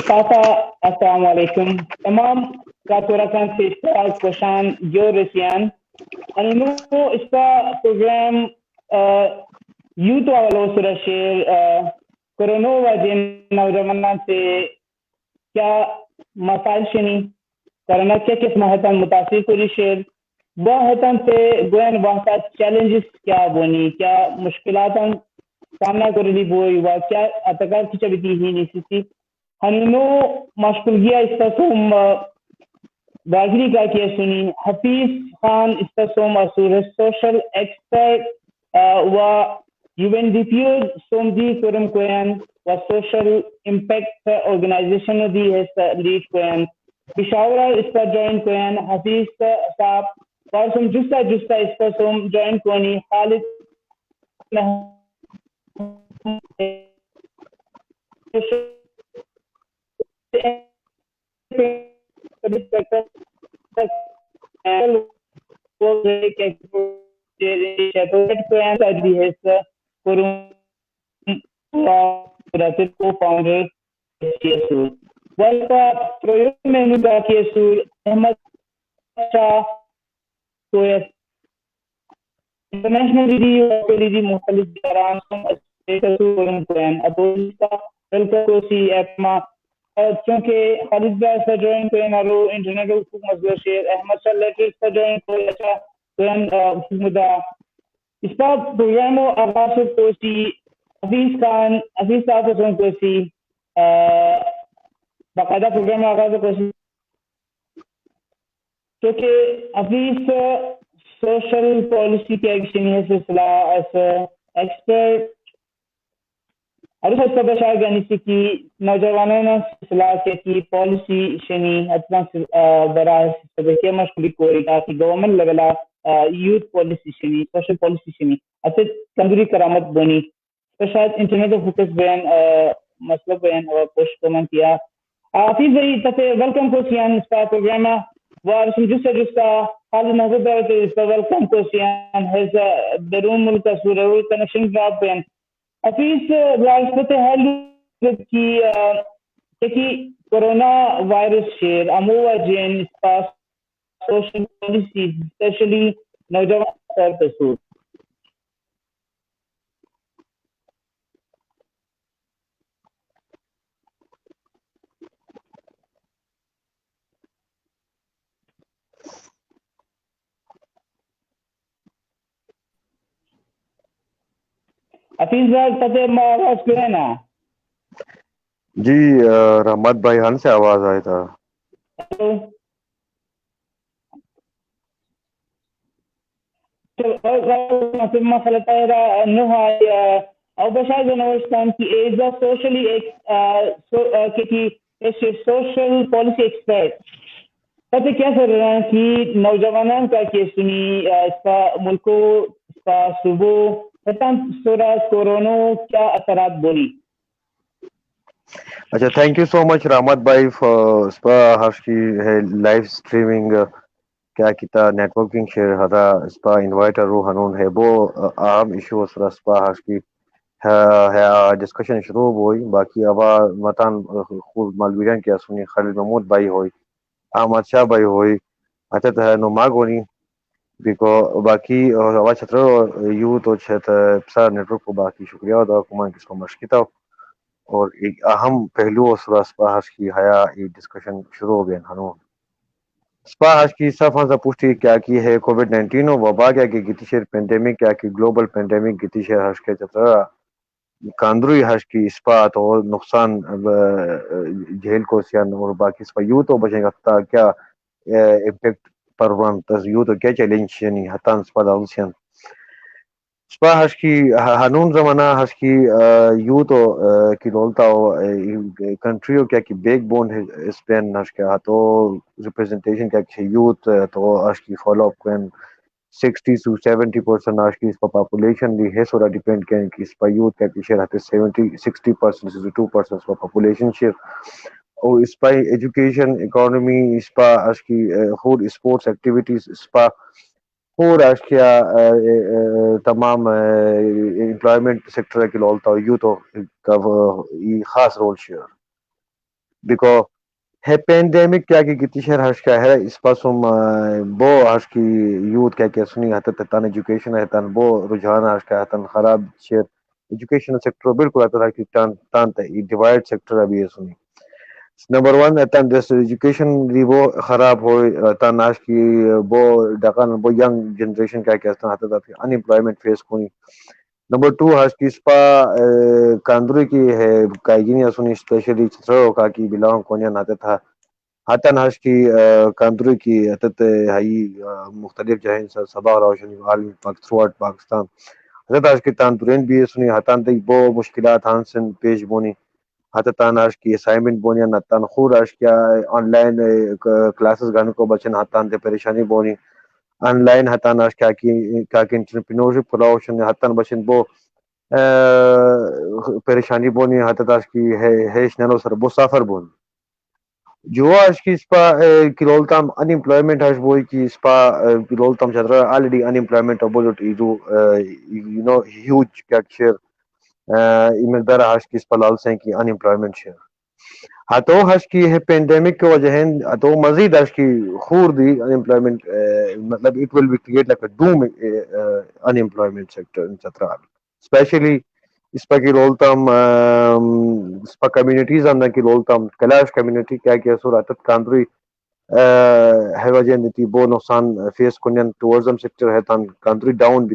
اشپاتا السلام علیکم تمام کاتورکان سے اشتراک کوشان جو رسیان انو اس کا پروگرام یوتھ والو سر شیر کرونا وجین نوجوانان سے کیا مسائل شنی کرونا کے کس محتم متاثر کری شیر وہ حتم سے گوین واسطہ چیلنجز کیا بونی کیا مشکلات سامنا کرلی بوئی و کیا اتکار کی چبیتی ہی نیسی سی ہنو مشکل گیا اس کا سوم باغری کا کیا سنی حفیظ خان اس کا سوم اصور سوشل ایکسپرٹ و یوین ڈی پیو سوم دی کرم کوین و سوشل امپیکٹ آرگنائزیشن دی ہے لیڈ کوین پشاور اس کا جوائن کوین حفیظ صاحب اور سم جستا اس کا سوم جوائن کونی خالد مہمود احمد شاہ انٹرنیشنل دی مختلف دوران چونکہ خالد بھائی سے جوائن کوئن اور انٹرنیٹ حقوق مزدور شیر احمد شاہ لیٹر سے جوائن کوئی اچھا کوئن حکومت اس کا پروگرام آغاز کوسی حفیظ صاحب سے کوسی باقاعدہ پروگرام آغاز کوسی کیونکہ حفیظ سوشل پالیسی کے ایکشن ہے سلسلہ ایسا ایکسپرٹ اور اس کا بشار گانی سے کی نوجوانوں نے سلسلہ کے کی پالیسی شنی اتنا براہ سبے کے مشکلی کوئی کا کہ گورنمنٹ لیولہ یوتھ پالیسی شنی سوشل پالیسی شنی اچھے تندری کرامت بنی تو شاید انٹرنیٹ فوکس بیان مسئلہ بیان اور پوسٹ کومن کیا حفیظ بھائی تفے ویلکم کو سیان اس کا پروگرام وارسم جستا خالد محبوب بھائی اس کا ویلکم کو سیان ہیز بیرون ملک سورہ کنیکشن ڈراپ بیان حفیظ ریاست حل کی کورونا وائرس شیر اموا جین پاس سوشل پالیسی اسپیشلی نوجوان طور پر سور حفیظ بھائی فتح آواز کرے نا جی رحمت بھائی ہن سے آواز آیا تھا او بشاید نوستان کی as a socially social policy expert فتح کیا کر رہے ہیں کہ نوجوانوں کا کیس سنی اس کا ملکوں اس کا صوبوں سورہ کورونا کیا اثرات بولی اچھا تھینک یو سو مچ رحمت بھائی ہرش کی ہے لائیو اسٹریمنگ کیا کیتا نیٹ ورکنگ شیئر ہدا اسپا انوائٹر رو ہنون ہے وہ اہم ایشو سر اسپا ہرش کی ڈسکشن شروع ہوئی باقی ابا متان خوب مالویران کیا سنی خالد محمود بھائی ہوئی احمد شاہ بھائی ہوئی اچھا تو ہے نماغ ہونی بیکو باقی آواز چھتر یوتھ اور چھت نیٹورک کو باقی شکریہ ادا کمان کس کو مشکتا اور ایک اہم پہلو اور سپاہش کی حیا یہ ڈسکشن شروع ہو گیا ہنون سپاہش کی صفحہ سے پوچھتی کیا کی ہے کووڈ-19 وبا کیا کی گتیشیر پینڈیمک کیا کی گلوبل پینڈیمک گتیشیر ہرش کے چھتر کاندروی ہرش کی اسپات اور نقصان جھیل کو سیان اور باقی سپا یوتھ ہو بچیں گا کیا امپیکٹ پر یوتھ کیا چیلنج یعنی ہتان سپا داؤسین سپا ہش کی ہنون زمانہ ہش کی یوتھ کی رولتا کنٹری کیا کی بیک بون اسپین ہش کیا تو ریپرزنٹیشن کیا کی یوتھ تو ہش کی فالو اپ کوین 60 to 70% آج کی اس پر پاپولیشن بھی ہے سورا ڈیپینڈ کریں کہ اس پر یوتھ کا شیئر آتے 60% 62% پر پاپولیشن شیئر اور اس پر ایجوکیشن اکانومی اس پر آج کی خود اسپورٹس ایکٹیویٹیز اس پر اور آج کیا تمام امپلائمنٹ سیکٹر کی لولتا یوتھ کا خاص رول شیئر بیکو ہے پینڈیمک کیا کہ گتی شہر ہش کا ہے اس پاسم بو ہش کی یوتھ کیا کہ سنی ہتن تن ایجوکیشن ہتن بو رجحان ہش کا ہتن خراب شہر ایجوکیشن سیکٹر بالکل ہتن کی تان ڈیوائڈ سیکٹر ابھی سنی نمبر ون تن ایجوکیشن بھی وہ خراب ہو تن آج کی وہ ڈکن وہ ینگ جنریشن کیا کہتے ہیں انمپلائمنٹ فیس کو نمبر ٹو ہس کی اسپا کاندری کی ہے کائگینی سنی اسپیشلی چتر کی بلانگ کونیا ناتے تھا ہتن ہس کی کاندری کی حتت ہائی مختلف جہیں سبا روشنی عالمی تھرو آؤٹ پاکستان حضرت آج کی تان ترین بھی سنی ہتان تک بو مشکلات ہانسن پیش بونی ہتان آج کی اسائنمنٹ بونی نتان خور آج کیا آن لائن کلاسز گانے کو بچن ہتان تے پریشانی بونی آن لائن ہتان آج کیا کی انٹرپرینورشپ پروشن ہتان بچن بو پریشانی بونی حتت آج کی ہے نینو سر بو سافر بونی جو آج کی اسپا کلولتام انمپلائمنٹ آج بوئی کی اسپا کلولتام چدر آلریڈی انمپلائمنٹ ابولٹ یو نو ہیوج کیکچر مقدار آج کی اسپا لال سے کی انمپلائمنٹ شیئر ہتو ہس کی ہے پینڈیمک کی وجہ ہتو مزید ہس کی خور دی انمپلائمنٹ مطلب it will be create like دوم انمپلائمنٹ سیکٹر چترال اسپیشلی اس پا کی رولتام اس پا کمیونٹیز اندر کی رولتام کلاش کمیونٹی کیا کیا سورت کاندری ہیوجنتی بو نقصان فیس کنن ٹورزم سیکٹر ہے تان کانٹری ڈاؤن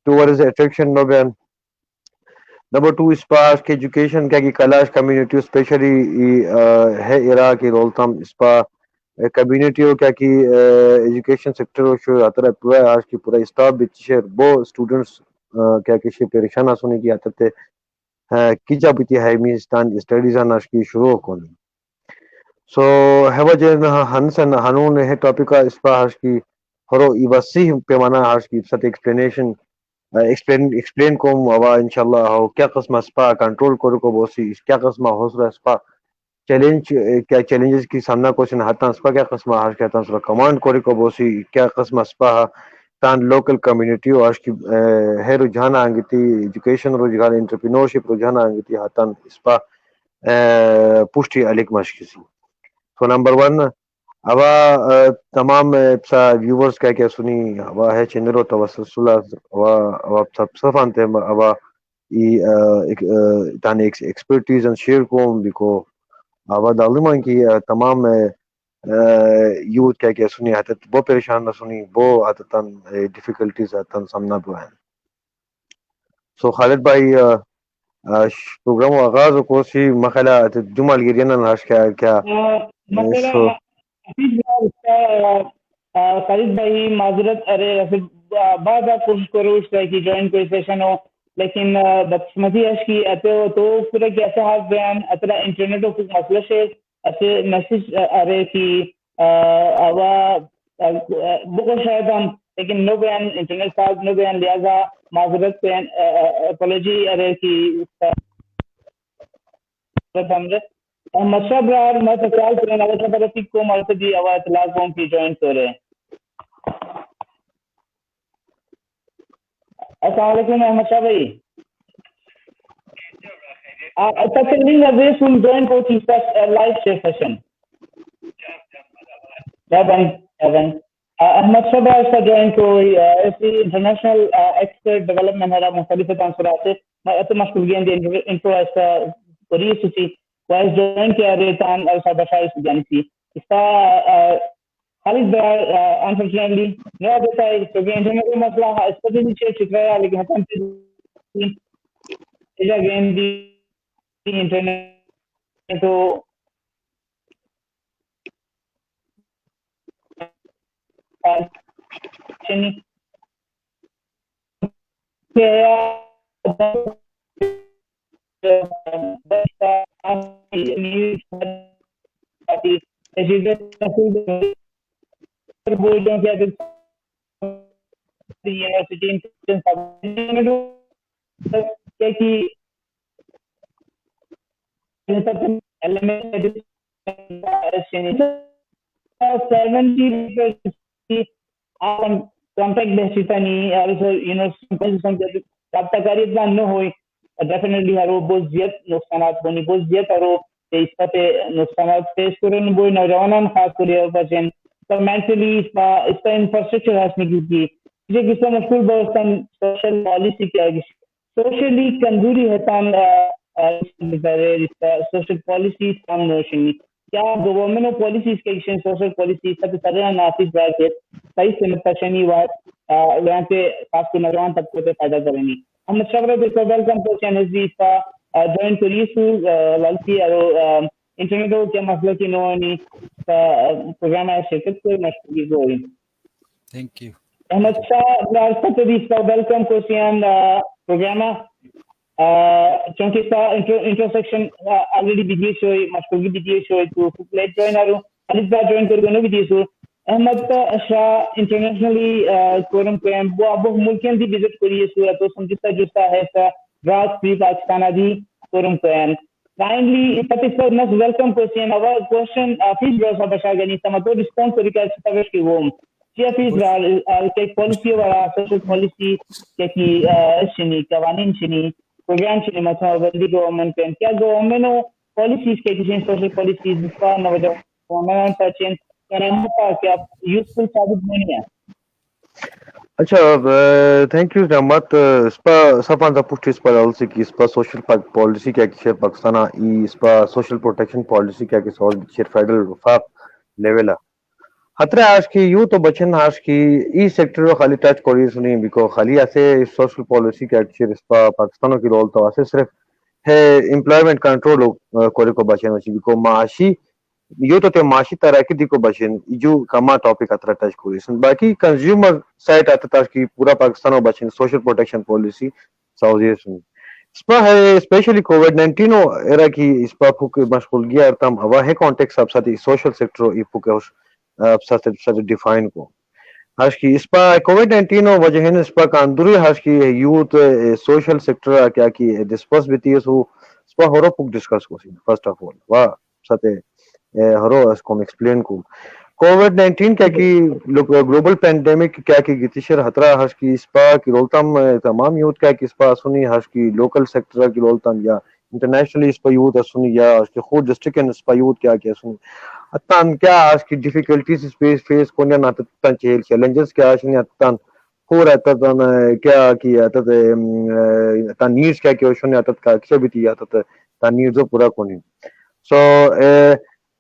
ٹورز اٹریکشن نو بین نمبر ٹو اس پاس کی ایجوکیشن کیا کہ کلاش کمیونٹی اسپیشلی ہے ارا کی رولتام اس پا کمیونٹی ہو کیا کہ ایجوکیشن سیکٹر ہو پورا آج کی پورا اسٹاف بھی بو اسٹوڈنٹس کیا کہ پریشان سونے کی عادت کیچا بیتی ہے میستان اسٹڈیز ناش کی شروع کونی سو ہے جن ہنسن ہنون ہے ٹاپک اس پا آج کی ہرو وسیع پیمانہ آج کی سب ایکسپلینیشن ایکسپلین کو وا انشاء اللہ کیا قسم اسپا کنٹرول کرو کو بوسی کیا قسم حوصلہ اسپا چیلنج کیا چیلنجز کی سامنا کوشن ہاتھ اسپا کیا قسم آج کہتا کمانڈ کوری کو بوسی کیا قسم اسپا تان لوکل کمیونٹی آج کی ہے رجحان آنگتی ایجوکیشن رجحان انٹرپرینورشپ رجحان آنگتی ہاتان اسپا پشٹی علیک مشکسی تو نمبر ون ابا تمام ویورز کیا سنی ابا ہے چندرو توسل سب انتے ابا تان ایکسپرٹیز شیئر کو بکو آواز عالمان کی تمام یوتھ کیا سنی حت بہت پریشان نہ سنی بو حتتاً ڈیفیکلٹیز حتاً سامنا بو ہیں سو خالد بھائی پروگرام آغاز کو سی مخلا جمال گرینا ناش کیا سو خالد بھائی معذرت ارے بعد آپ کوشش کرو اس طرح کی جوائن کوئی سیشن ہو لیکن بدقسمتی ہے کہ تو پورا کی ایسا حال بیان اتنا انٹرنیٹ کو کچھ مسئلہ سے ایسے میسج ارے کی بہت شاید ہم لیکن نو بیان انٹرنیٹ صاحب نو بیان لہٰذا معذرت بیان اپولوجی ارے کی احمد شاہ برار میں سوال کریں اگر سب رسی کو مرتدی اوا اطلاع قوم کی جوائن ہو رہے ہیں السلام علیکم احمد شاہ بھائی attending a way from join coaching live session Ahmad Shah بھائی کا جوائن کو ایسی انٹرنیشنل ایکسپرٹ ڈیولپمنٹ ہے مختلف تناظرات سے میں اتنا مشغول گیا انٹرو ایسا کری سوچی وائس جوائن کیا ریتان اور سب بشائش جانی تھی اس کا خالد بھائی انفارچونیٹلی نیا دیتا ہے کیونکہ انٹرنیٹ کا مسئلہ اس پر بھی نیچے چھک رہا ہے لیکن ہم گیم دی انٹرنیٹ تو کانٹیکٹ بیستا نہیں رابطہ کاری اتنا نہ ہوئی ڈیفینیٹلی ہر وہ بہت زیادہ نقصانات ہونی بہت زیادہ اور اس پہ نقصانات فیس کریں وہ نوجوانوں خاص کر بچیں تو مینٹلی اس کا انفراسٹرکچر ہاسنے کی یہ کس طرح مشکل بہت سوشل پالیسی کیا ہے سوشلی کنزوری ہے تان سوشل پالیسی تام نوشنی کیا گورنمنٹ پالیسیز کے سوشل پالیسی سب طرح نافذ رائے کے صحیح سے متشنی وقت یہاں پہ خاص کر نوجوان طبقے پہ پیدا کریں گی ہم شکر ویلکم کو چینل اس کا جوائن کریے لالسی اور انٹرنیٹ ہو کیا مسئلہ کی نوانی پروگرام ہے شرکت کو مشکل ہوئی تھینک یو احمد شاہ اس کا ویلکم کو پروگرام چونکہ اس کا انٹروسیکشن آلریڈی بیجیش ہوئی مشکل کی بیجیش ہوئی تو لیٹ جوائن آرہوں علیس بار جوائن کر گئے بیجیش ہو Ahmad Shah internationally quorum came وہ اب ملکین دی وزٹ کریے صورت تو سمجھتا جستا ہے سا راز فری پاکستانہ دی کورم کیم kindly particular most welcome question our question please browse basha gani samato response to request service ki home chia please take policy or social policy ki shini qawanin shini program shini masala di government pen kya government policies ke kishin social policies iska government ka change karana ka kya useful sabit nahi hai اچھا thank you رحمت اس پر سپان دا پوچھ اس پر آلسی کی اس پر social policy کیا کہ شیر پاکستانہ ای اس پر social protection policy کیا کہ سوال شیر فیڈرل وفاق لیولا خطرہ آج کی یوں تو بچن آج کی ای سیکٹر خالی ٹچ کوری سنی بیکو خالی ایسے سوشل پالیسی کیا کہ شیر اس پر پاکستانوں کی رول تو ایسے صرف ہے امپلائمنٹ کنٹرول کوری کو بچن ہوچی بیکو معاشی یو تو معاشی ترقی دی کو بچن جو کما ٹاپک اترا ٹچ کوئی سن باقی کنزیومر سائٹ آتا کی پورا پاکستان و بچن سوشل پروٹیکشن پالیسی سعودی سن اس پر ہے اسپیشلی کووڈ-19 ایرا کی اس پر پھوک مشغول گیا تم ہوا ہے کانٹیکٹ سب ساتھ سوشل سیکٹر ای پھوک ساتھ ڈیفائن کو ہاش کی اس پر کووڈ-19 وجہ ہے اس پر کاندوری ہاش کی یوتھ سوشل سیکٹر کیا کی ڈسکس بیتی ہے سو اس پر ہورو پھوک ڈسکس کو سی فرسٹ آف آل وا ساتھ ہرو اس کو ایکسپلین کو کووڈ-19 کیا کی گلوبل پینڈیمک کیا کی گتیشر خطرہ ہش کی اس پا کی رولتم تمام یوتھ کیا کی اس پا سنی ہش کی لوکل سیکٹر کی رولتم یا انٹرنیشنلی اس پا یوتھ سنی یا اس کی خود ڈسٹرکٹ ان اس پا یوتھ کیا کیا سنی اتان کیا اس کی ڈیفیکلٹیز فیس کونیا نہ تن چیلنجز کیا سنی اتان ہو رہتا تن کیا کی اتت تن نیڈز کیا کہ سنی اتت کا کیا بیتی اتت تن نیڈز پورا کونی سو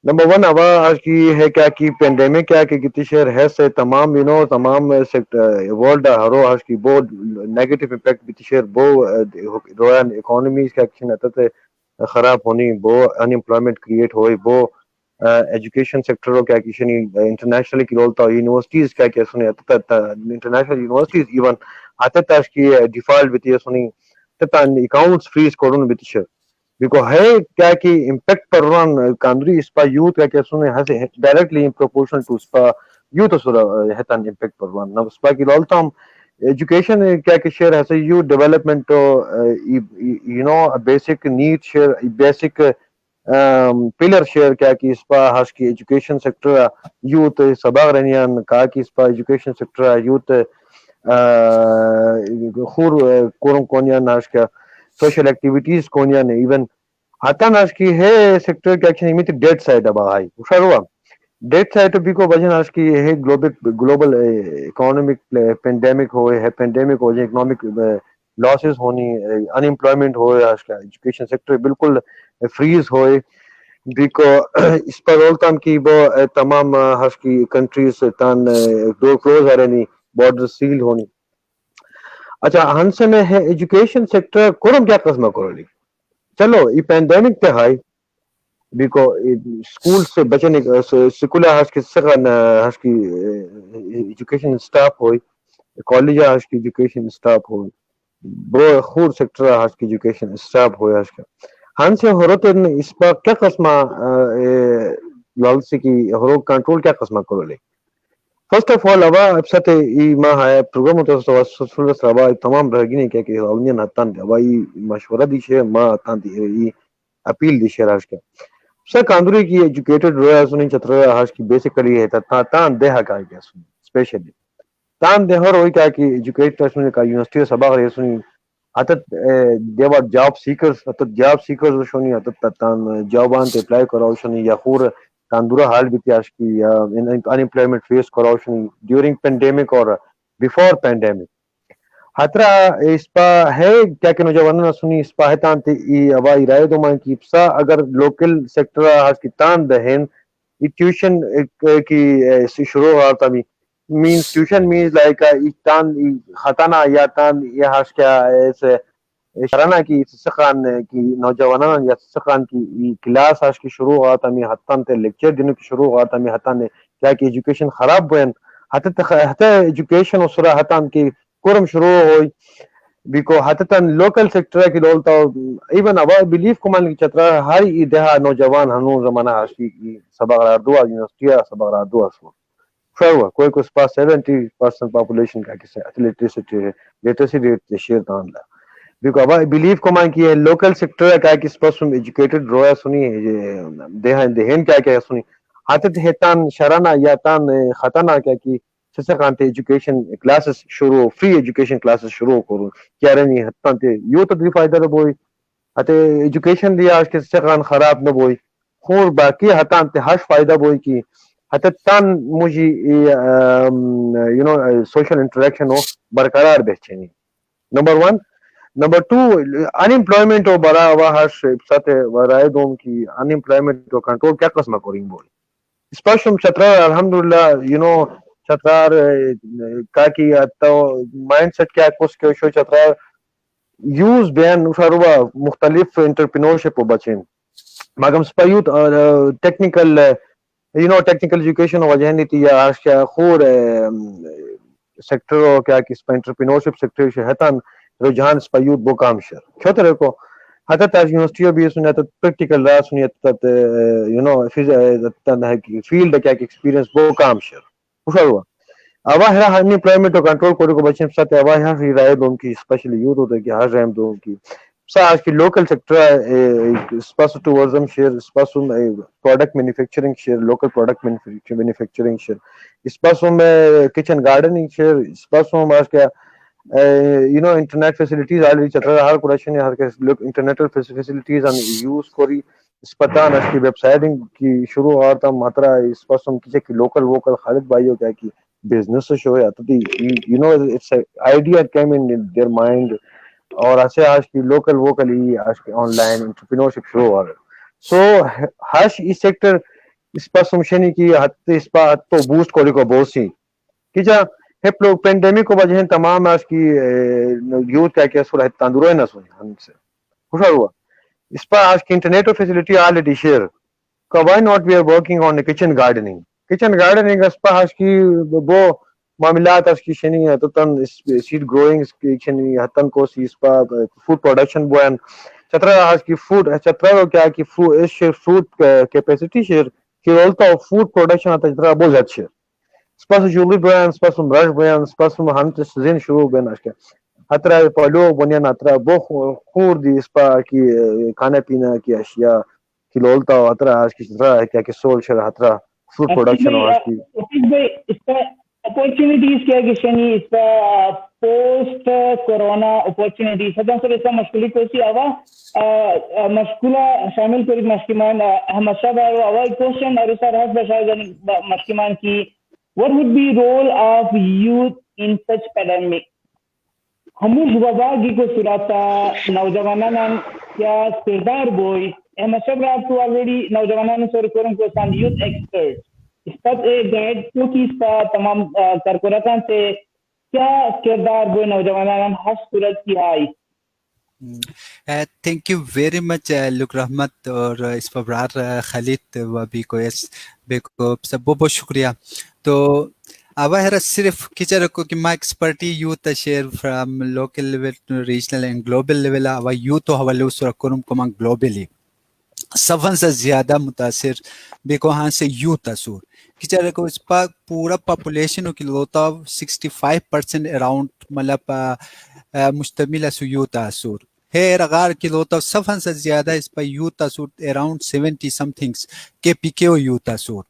نمبر ون اب آج کی ہے کیا کی پینڈیمک کیا کہ کتنی شہر ہے سے تمام تمام ورلڈ ہرو آج کی بہت نیگیٹو امپیکٹ کتنی شہر بہت رویان اکانومی کیا کسی خراب ہونی بہت ان امپلائمنٹ کریٹ ہوئی بہت ایجوکیشن سیکٹر کیا کسی انٹرنیشنلی کی رول تھا یونیورسٹیز کیا کہ سنی انٹرنیشنل یونیورسٹیز ایون آتے آج کی ڈیفالٹ بیتی ہے سنی اکاؤنٹس فریز کرون بیتی شہر بیکو ہے کیا کی امپیکٹ پر رن کاندری اس پا یوتھ کیا کہ سنے ہے ڈائریکٹلی ان پروپورشن ٹو اس پا یوتھ سورا ہے تن امپیکٹ پر رن اس پا کی رولتا ہم ایجوکیشن کیا کہ شیئر ہے you development basic need share basic pillar share کیا کہ اس پا ہاش کی ایجوکیشن سیکٹر یوتھ سباغ رہنیان کہا کہ اس پا ایجوکیشن سیکٹر یوتھ خور کورم کونیان ہاش کا سوشل ایکٹیویٹیز کونیا نے ایون آتا ناش کی ہے سیکٹر کیا کہ نہیں ڈیٹ سائٹ اب آئی اشار ہوا ڈیٹ سائٹ بھی کو وجہ ناش کی ہے گلوبل اکانومک پینڈیمک ہوئے ہے پینڈیمک ہو جائے اکنامک لاسز ہونی ان امپلائمنٹ ہوئے آج کا ایجوکیشن سیکٹر بالکل فریز ہوئے بیکو اس پر رولتام کی وہ تمام ہش کی کنٹریز تان دو کلوز آ رہی بارڈر سیل ہونی اچھا ہنس میں ہے ایجوکیشن سیکٹر کورم کیا قسمہ کرو لی چلو یہ پینڈیمک تے ہائی بیکو اسکول سے بچنے سکول ہاش کی سکن ہاش کی ایجوکیشن سٹاف ہوئی کالج ہاش کی ایجوکیشن سٹاف ہوئی بو خور سیکٹر ہاش کی ایجوکیشن سٹاف ہوئی ہاش کا ہن سے ہورتن اس پر کیا قسمہ لالسی کی ہورو کنٹرول کیا قسمہ کرو لے فرسٹ آف آل ابا ابسط ای ما ہے پروگرام تو سوال سبا تمام رہگی کیا کہ اونین ہتان ابا ای مشورہ دی شے ما ہتان دی ای اپیل دی شے راش کا سر کاندوری کی ایجوکیٹڈ رویا سنی چتر ہاش کی بیسیکلی ہے تان دیہا کا کیا سنی اسپیشلی تان دیہر ہوئی کیا کہ ایجوکیٹڈ سنی کا یونیورسٹی سبا رہے سنی حتت دیوا جاب سیکرز حتت جاب سیکرز شونی حتت تان جابان تے اپلائی کراو شونی یا خور تاندورا حال بھی تیاش کی یا ان امپلائمنٹ فیس کراو شونی ڈیورنگ پینڈیمک اور بیفور پینڈیمک حترا اس پا ہے کیا کہ نوجوانوں سنی اس پا ہے تان تے ای ابا ارائے دو مان کی پسا اگر لوکل سیکٹر ہاس کی تان دہن ٹیوشن کی شروع ہوتا بھی means tuition means like tan khatana ya tan ya has kya ایسے شرانہ کی سخان کی نوجوانان یا سخان کی کلاس آج کی شروع ہوا تھا میں حتان تے لیکچر دنوں کی شروع ہوا تھا میں حتان نے کیا کہ ایجوکیشن خراب ہوئے حتی ایجوکیشن اسرا حتان کی کورم شروع ہوئی بیکو حتتاً لوکل سیکٹر کی لولتا ایون اب بلیف کو مان کی چترا ہائی دہا نوجوان ہنو زمانہ آشی کی سبق دعا یونیورسٹی سبق دعا سو فیور کوئی کو پاس 70% پاپولیشن کا کسی لٹریسی ریٹ شیئر تان لا بیکو اب بلیف کو مان کی لوکل سیکٹر کا کس پرسن ایجوکیٹڈ رویا سنی دہن کیا کیا سنی حتت ہتان شرانہ یا تان خطانہ کیا کی سسکانتے ایجوکیشن کلاسز شروع فری ایجوکیشن کلاسز شروع کرو کیا رہنی ہتان تے یو تدری فائدہ نہ بوئی ہتے ایجوکیشن دیا آج کے سسکان خراب نہ بوئی خور باقی ہتان تے ہش فائدہ بوئی کی ہتتان مجھے سوشل انٹریکشن ہو برقرار بہچنی نمبر 1 نمبر 2 انمپلائمنٹ ہو برا ہوا ہش ساتھ رائے دوم کی انمپلائمنٹ ہو کنٹرول کیا قسم کریں بولی اسپشم چھترا الحمدللہ چھترار کا کی مائنڈ سیٹ کیا کس کے شو چھترار یوز بین اشاروا مختلف انٹرپرینورشپ بچیں مگم سپایوت ٹیکنیکل ٹیکنیکل ایجوکیشن وجہ نہیں تھی یا آج کیا خور سیکٹر ہو کیا کہ انٹرپرینورشپ سیکٹر شہتان رجحان سپایوت بو کام شر چھوترے کو حتت آج یونیورسٹیوں بھی سنیا تو پریکٹیکل رہا سنیا فیلڈ کیا کہ ایکسپیرینس بو کام شر اشار ہوا اوا ہے انپلائمنٹ کنٹرول کرے کو بچے ساتھ اوا ہے رائے دوم کی اسپیشلی یوتھ ہوتا ہے کہ ہر رحم دوم کی سا آج کی لوکل سیکٹر اسپاس ٹورزم شیئر اسپاس product manufacturing share local product manufacturing share اسپاس میں کچن گارڈننگ شیئر اسپاس آج کیا انٹرنیٹ فیسلٹیز آلریڈی چل رہا ہے ہر کوشچن ہر انٹرنیٹ فیسلٹیز ہم یوز کری اسپتا نش کی ویب سائٹنگ کی شروع ہوا تھا ماترا اس پاس ہم کسی کی لوکل ووکل خالد بھائی ہو کیا کی بزنس شو ہے تو its idea came in their mind اور ایسے آج کی لوکل ووکل ہی آج کی آن لائن انٹرپرینورشپ شروع ہوا ہے سو ہش اس سیکٹر اس پاس ہمشنی کی حت اس پا تو بوسٹ کوری کو بوسی کہ جا ہپ لوگ پینڈیمک کو وجہ تمام آج کی یوتھ کیا کیا سورہ تندرو نہ سوئی ہم سے خوشا ہوا اس پر آج کی internet facility already share why not we are working on kitchen gardening اس پر آج کی وہ معاملات آج کی شنی ہے تو تن سیڈ گروئنگ شنی ہتن کو سی اس پر فوڈ پروڈکشن بوئن چترا آج کی فوڈ چترا کیا کی فوڈ کیپیسٹی شیئر کی رولتا فوڈ پروڈکشن آتا چترا بہت زیادہ شیئر سپاس جولی بوئن سپاس رش بوئن سپاس ہم سزین شروع بین آج کیا ہترا پلو بنیان ہترا بو خور دی اس پا کی کھانا پینا کی اشیاء کی لولتا ہترا آج کی چترا کیا کہ سول شر ہترا فوڈ پروڈکشن آج کی اپورچونیٹیز کیا کشنی اس کا پوسٹ کورونا اپورچونیٹیز سدان سر اس کا مشکلی کوسی آوا مشکلہ شامل کری مشکمان احمد شاہ بارو آوا کوشن اور اس کا رہت بشاہ مشکمان کی what would be role of youth in such pandemic ہموش وبا کی کو سراتا نوجوانان کیا کردار بوئی احمد شاہ بارو تو آلریڈی نوجوانان سور کورن کو سان یوتھ ایکسپرٹ اس پر گائیڈ کیوں کی اس کا تمام کارکوراتان سے کیا کردار وہ نوجوانان ہس صورت کی آئی تھینک یو ویری مچ لک رحمت اور اس پر برار خالد و بھی کو سب بہت شکریہ تو ابا ہے صرف کچر کو کہ ما expertise youth share from local level regional and global level ابا یوتھ حوالے اس رکھوں کو من گلوبلی سفن سے زیادہ متاثر بیکو ہاں سے یوتھ اثور کچھ کو اس پا پورا پاپولیشن کی لوتا 65% اراؤنڈ مطلب مشتمل ہے یوتھ اثور ہے رغار کی لوتا سفن سے زیادہ اس پا یوتھ اثور اراؤنڈ 70 سم تھنگس کے پی کے یوتھ اثور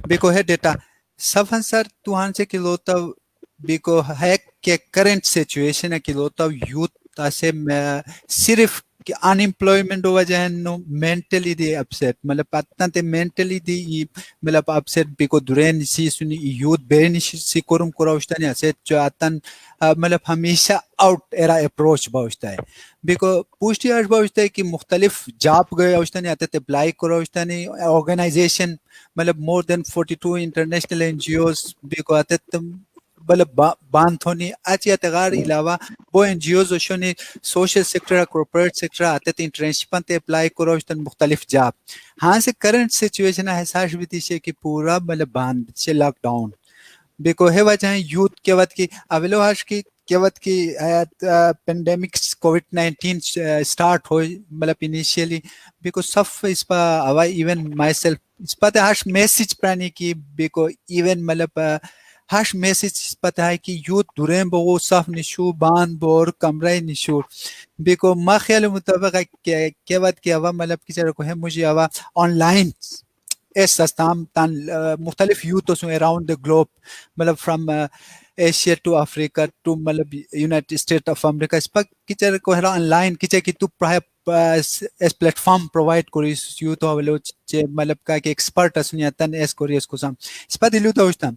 بیکو ہے ڈیٹا سفن سر تو ہاں سے کی لوتا بیکو ہے کہ کرنٹ سچویشن ہے کی لوتا یوتھ اسے صرف کہ ان امپلائمنٹ ہو وجہ نو مینٹلی دی اپسیٹ مطلب پتہ تے مینٹلی دی مطلب اپسیٹ بیکو درین سی سنی یوتھ بین سی کرم کراوشتانی اسے چاتن مطلب ہمیشہ آؤٹ ایرا اپروچ باوشتا ہے بیکو پوچھتی آج باوشتا ہے کہ مختلف جاب گئے اوشتانی آتے تے اپلائی کراوشتانی آرگنائزیشن مطلب more than 42 international N G Os بیکو آتے تم مطلب باندھ ہونی اچھی اتغار علاوہ وہ این جی اوز وشونی سوشل سیکٹر کورپوریٹ سیکٹر آتے تھے انٹرنشپن تے اپلائی کراوشتن مختلف جاب ہاں سے کرنٹ سچویشن حساس بھی تھی کہ پورا مطلب باندھ سے لاک ڈاؤن بیکو ہے وجہ یوتھ کے وقت کی اولو آج کی کے وقت کی پینڈیمک کووڈ-19 سٹارٹ ہوئی مطلب انیشیلی بیکو صف اس پا ہوا ایون مائی سیلف اس پا تے ہاش میسیج پرانی کی بیکو ایون مطلب ہاش میسیج پتہ ہے کہ یوتھ دورین بو صف نشو باندھ بور کمرے نشو بیکو ما خیال مطابق کے وقت کی ہوا مطلب کسی رکو ہے مجھے ہوا آن لائن اس استام تان مختلف یوتھوں اراؤنڈ دا گلوب مطلب from Asia to Africa to مطلب یونائٹڈ اسٹیٹ آف امریکہ اس پر کچھ کو ہے آن لائن کچھ کی تو اس پلیٹ فارم پرووائڈ کری یوتھ والو مطلب کا کہ ایکسپرٹ اسنیا تن اس کوری اس کو سم اس پر دلو تو ہوتا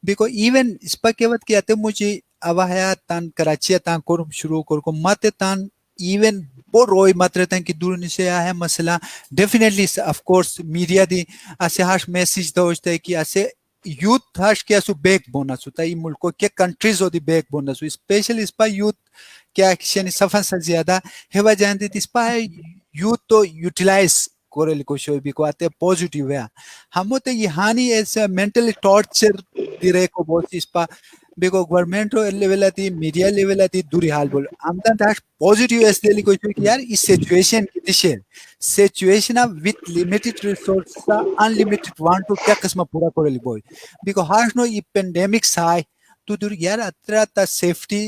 بیکو ایون اس پر کے وقت کی آتے مجھے اواہیا تان کراچی تان کرم شروع کو مت تان ایون بہت روئی مت رہتا ہے کہ دور سے آیا ہے مسئلہ ڈیفینیٹلی آف کورس میڈیا دی اسے ہاش میسیج دوشتا ہے کہ اسے یوتھ ہاش کیا سو بیک بونس ہوتا ہے ملکوں کے کنٹریز ہو دی بیک بونس ہو اسپیشلی اس پا یوتھ کیا یعنی سفر سے زیادہ ہے جانتی تھی اس پا یوتھ تو یوٹیلائز کورل کو شو بھی کو آتے پوزیٹیو ہے ہم ہوتے یہ ہانی ایسا مینٹلی ٹارچر دی رہے کو بہت اس پا بیکو گورنمنٹ لیول آتی میڈیا لیول آتی دوری حال بولو ہمدان تاش پوزیٹیو اس لیے کوئی کہ یار اس سیچویشن کی دشے situation with limited resource unlimited want to کیا قسم پورا کرے لی بوئی بیکو ہاش نو یہ پینڈیمکس آئے تو دور یار اترا تا سیفٹی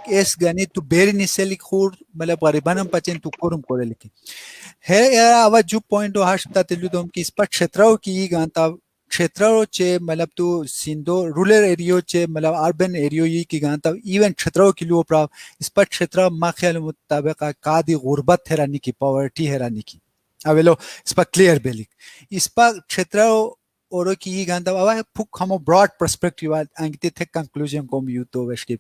اس گانی تو بیری نسلی خور مطلب غریبانم پچین تو کرم کرے لکی ہے یار آواز جو پوائنٹ ہاش تا تلو دوم کی اس پر چھتراؤ کی گانتا چھتراؤ چے مطلب تو سندو رولر ایریو چے مطلب اربن ایریو یہ کی گانتا ایون چھتراؤ کی لو پراو اس پر چھتراؤ ما خیال مطابق قادی غربت ہرانی کی پاورٹی ہرانی کی اویلو اس پر کلیئر بیلک اس پر چھتراؤ اورو کی یہ گانتا آواز پھوک ہمو براڈ پرسپیکٹیو آنگتی تھے کنکلوژن کو میو تو وشکی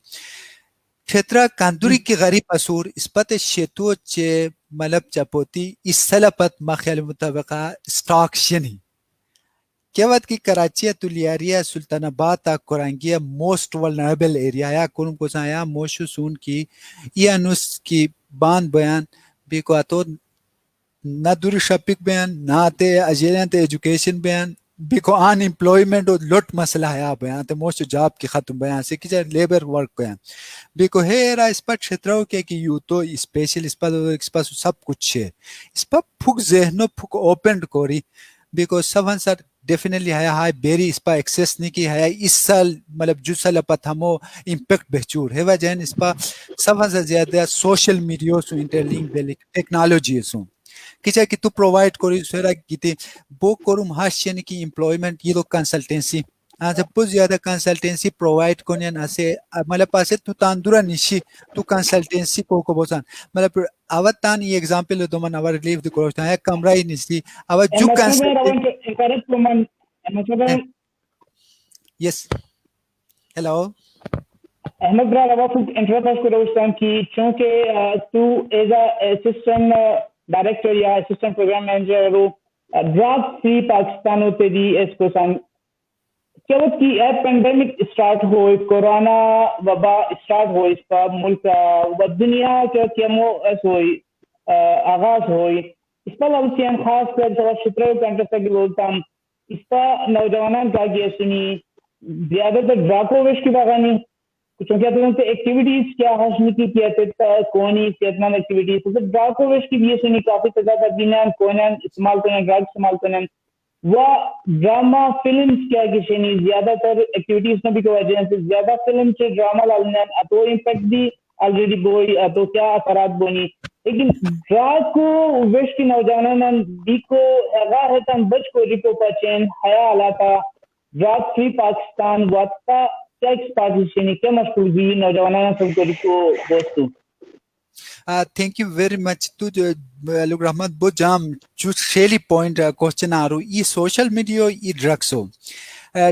چھترا کاندوری کی غریب اصور اس پت شیتو چے مطلب چپوتی اس سلپت ما خیال مطابق سٹاک شنی کیوت کی کراچی تولیاریا سلطان آباد کورانگیا موسٹ ولنریبل ایریا یا کرم کو سایا موشو سون کی یہ انوس کی باند بیان بھی کو آتو نہ دور شپک بیان نہ آتے اجیلین تے ایجوکیشن بیان بھی کو ان امپلائمنٹ اور لٹ مسئلہ ہے بیان تے موسٹ جاب کی ختم بیان سے کی لیبر ورک بیان بھی کو ہے را اس پر چھتراؤ کہ یو تو اسپیشل اس پر سب کچھ ہے اس پر پھک ذہنوں پھک اوپن کوری بھی کو سب سر ڈیفینیٹلی ہے ہائی بیری اس پا ایکسیس نہیں کی ہے اس سال مطلب جو سال پت ہمو امپیکٹ بہچور ہے وجہ اس پا سب سے زیادہ سوشل میڈیا سو انٹرلنک بیلک ٹیکنالوجی سو کچھ ہے کہ تو پرووائڈ کری سویرا گیتے بو کرم ہاش یعنی کی امپلائمنٹ یہ لوگ کنسلٹنسی آج بہت زیادہ کنسلٹنسی پرووائڈ کرنے اسے مطلب پاسے تو تاندورا نشی تو کنسلٹنسی کو بوسان مطلب اوت تان یہ ایگزامپل دو من اور ریلیف دی کوشتا ہے کمرہ ہی نشی اوت جو یس ہیلو احمد برا روا کچھ انٹرویوز کرو اس ٹائم کی چونکہ تو ایز اے اسسٹنٹ ڈائریکٹر یا اسسٹنٹ پروگرام مینیجر رو ڈرگ فری پاکستان ہوتے دی اس کو سان جب کی پینڈیمک اسٹارٹ ہوئی کورونا وبا اسٹارٹ ہوئی اس کا ملک و دنیا کے کیمو اس ہوئی آغاز ہوئی اس پر لوگ خاص کر جو شکر کنٹر سے بولتا ہوں اس کا نوجوانان کا یہ سنی زیادہ تر ڈراکووش کی بغانی چونکہ تو ان سے ایکٹیویٹیز کیا حشمی کی کیا کونی صحت مند ایکٹیویٹیز تو ڈراکووش کی بھی یہ سنی کافی زیادہ دینان کونان استعمال کرنے ڈرگ استعمال کرنے وہ ڈراما فلمز کیا کسی زیادہ تر ایکٹیویٹیز میں بھی کو وجہ سے زیادہ فلم سے ڈراما لانا تو امپیکٹ بھی آلریڈی بوئی تو کیا اثرات بونی لیکن ڈراگ کو وش کی نوجوانوں بھی کو اگا ہے تم بچ کو ریکو پچین حیا علاقہ ڈراگ فری پاکستان وقتا کیا ایکسپارٹیشن کیا مشکل بھی نوجوانوں سب کو ریکو دوستو thank you very much to Look Rahmat Bojam just really point question aru e social media e drugs so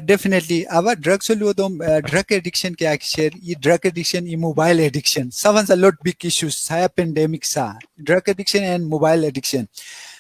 definitely our drugs so drug addiction ke share e drug addiction e mobile addiction someone's a lot big issues hai pandemic sa drug addiction and mobile addiction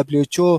WHO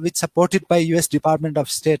which supported by US Department of State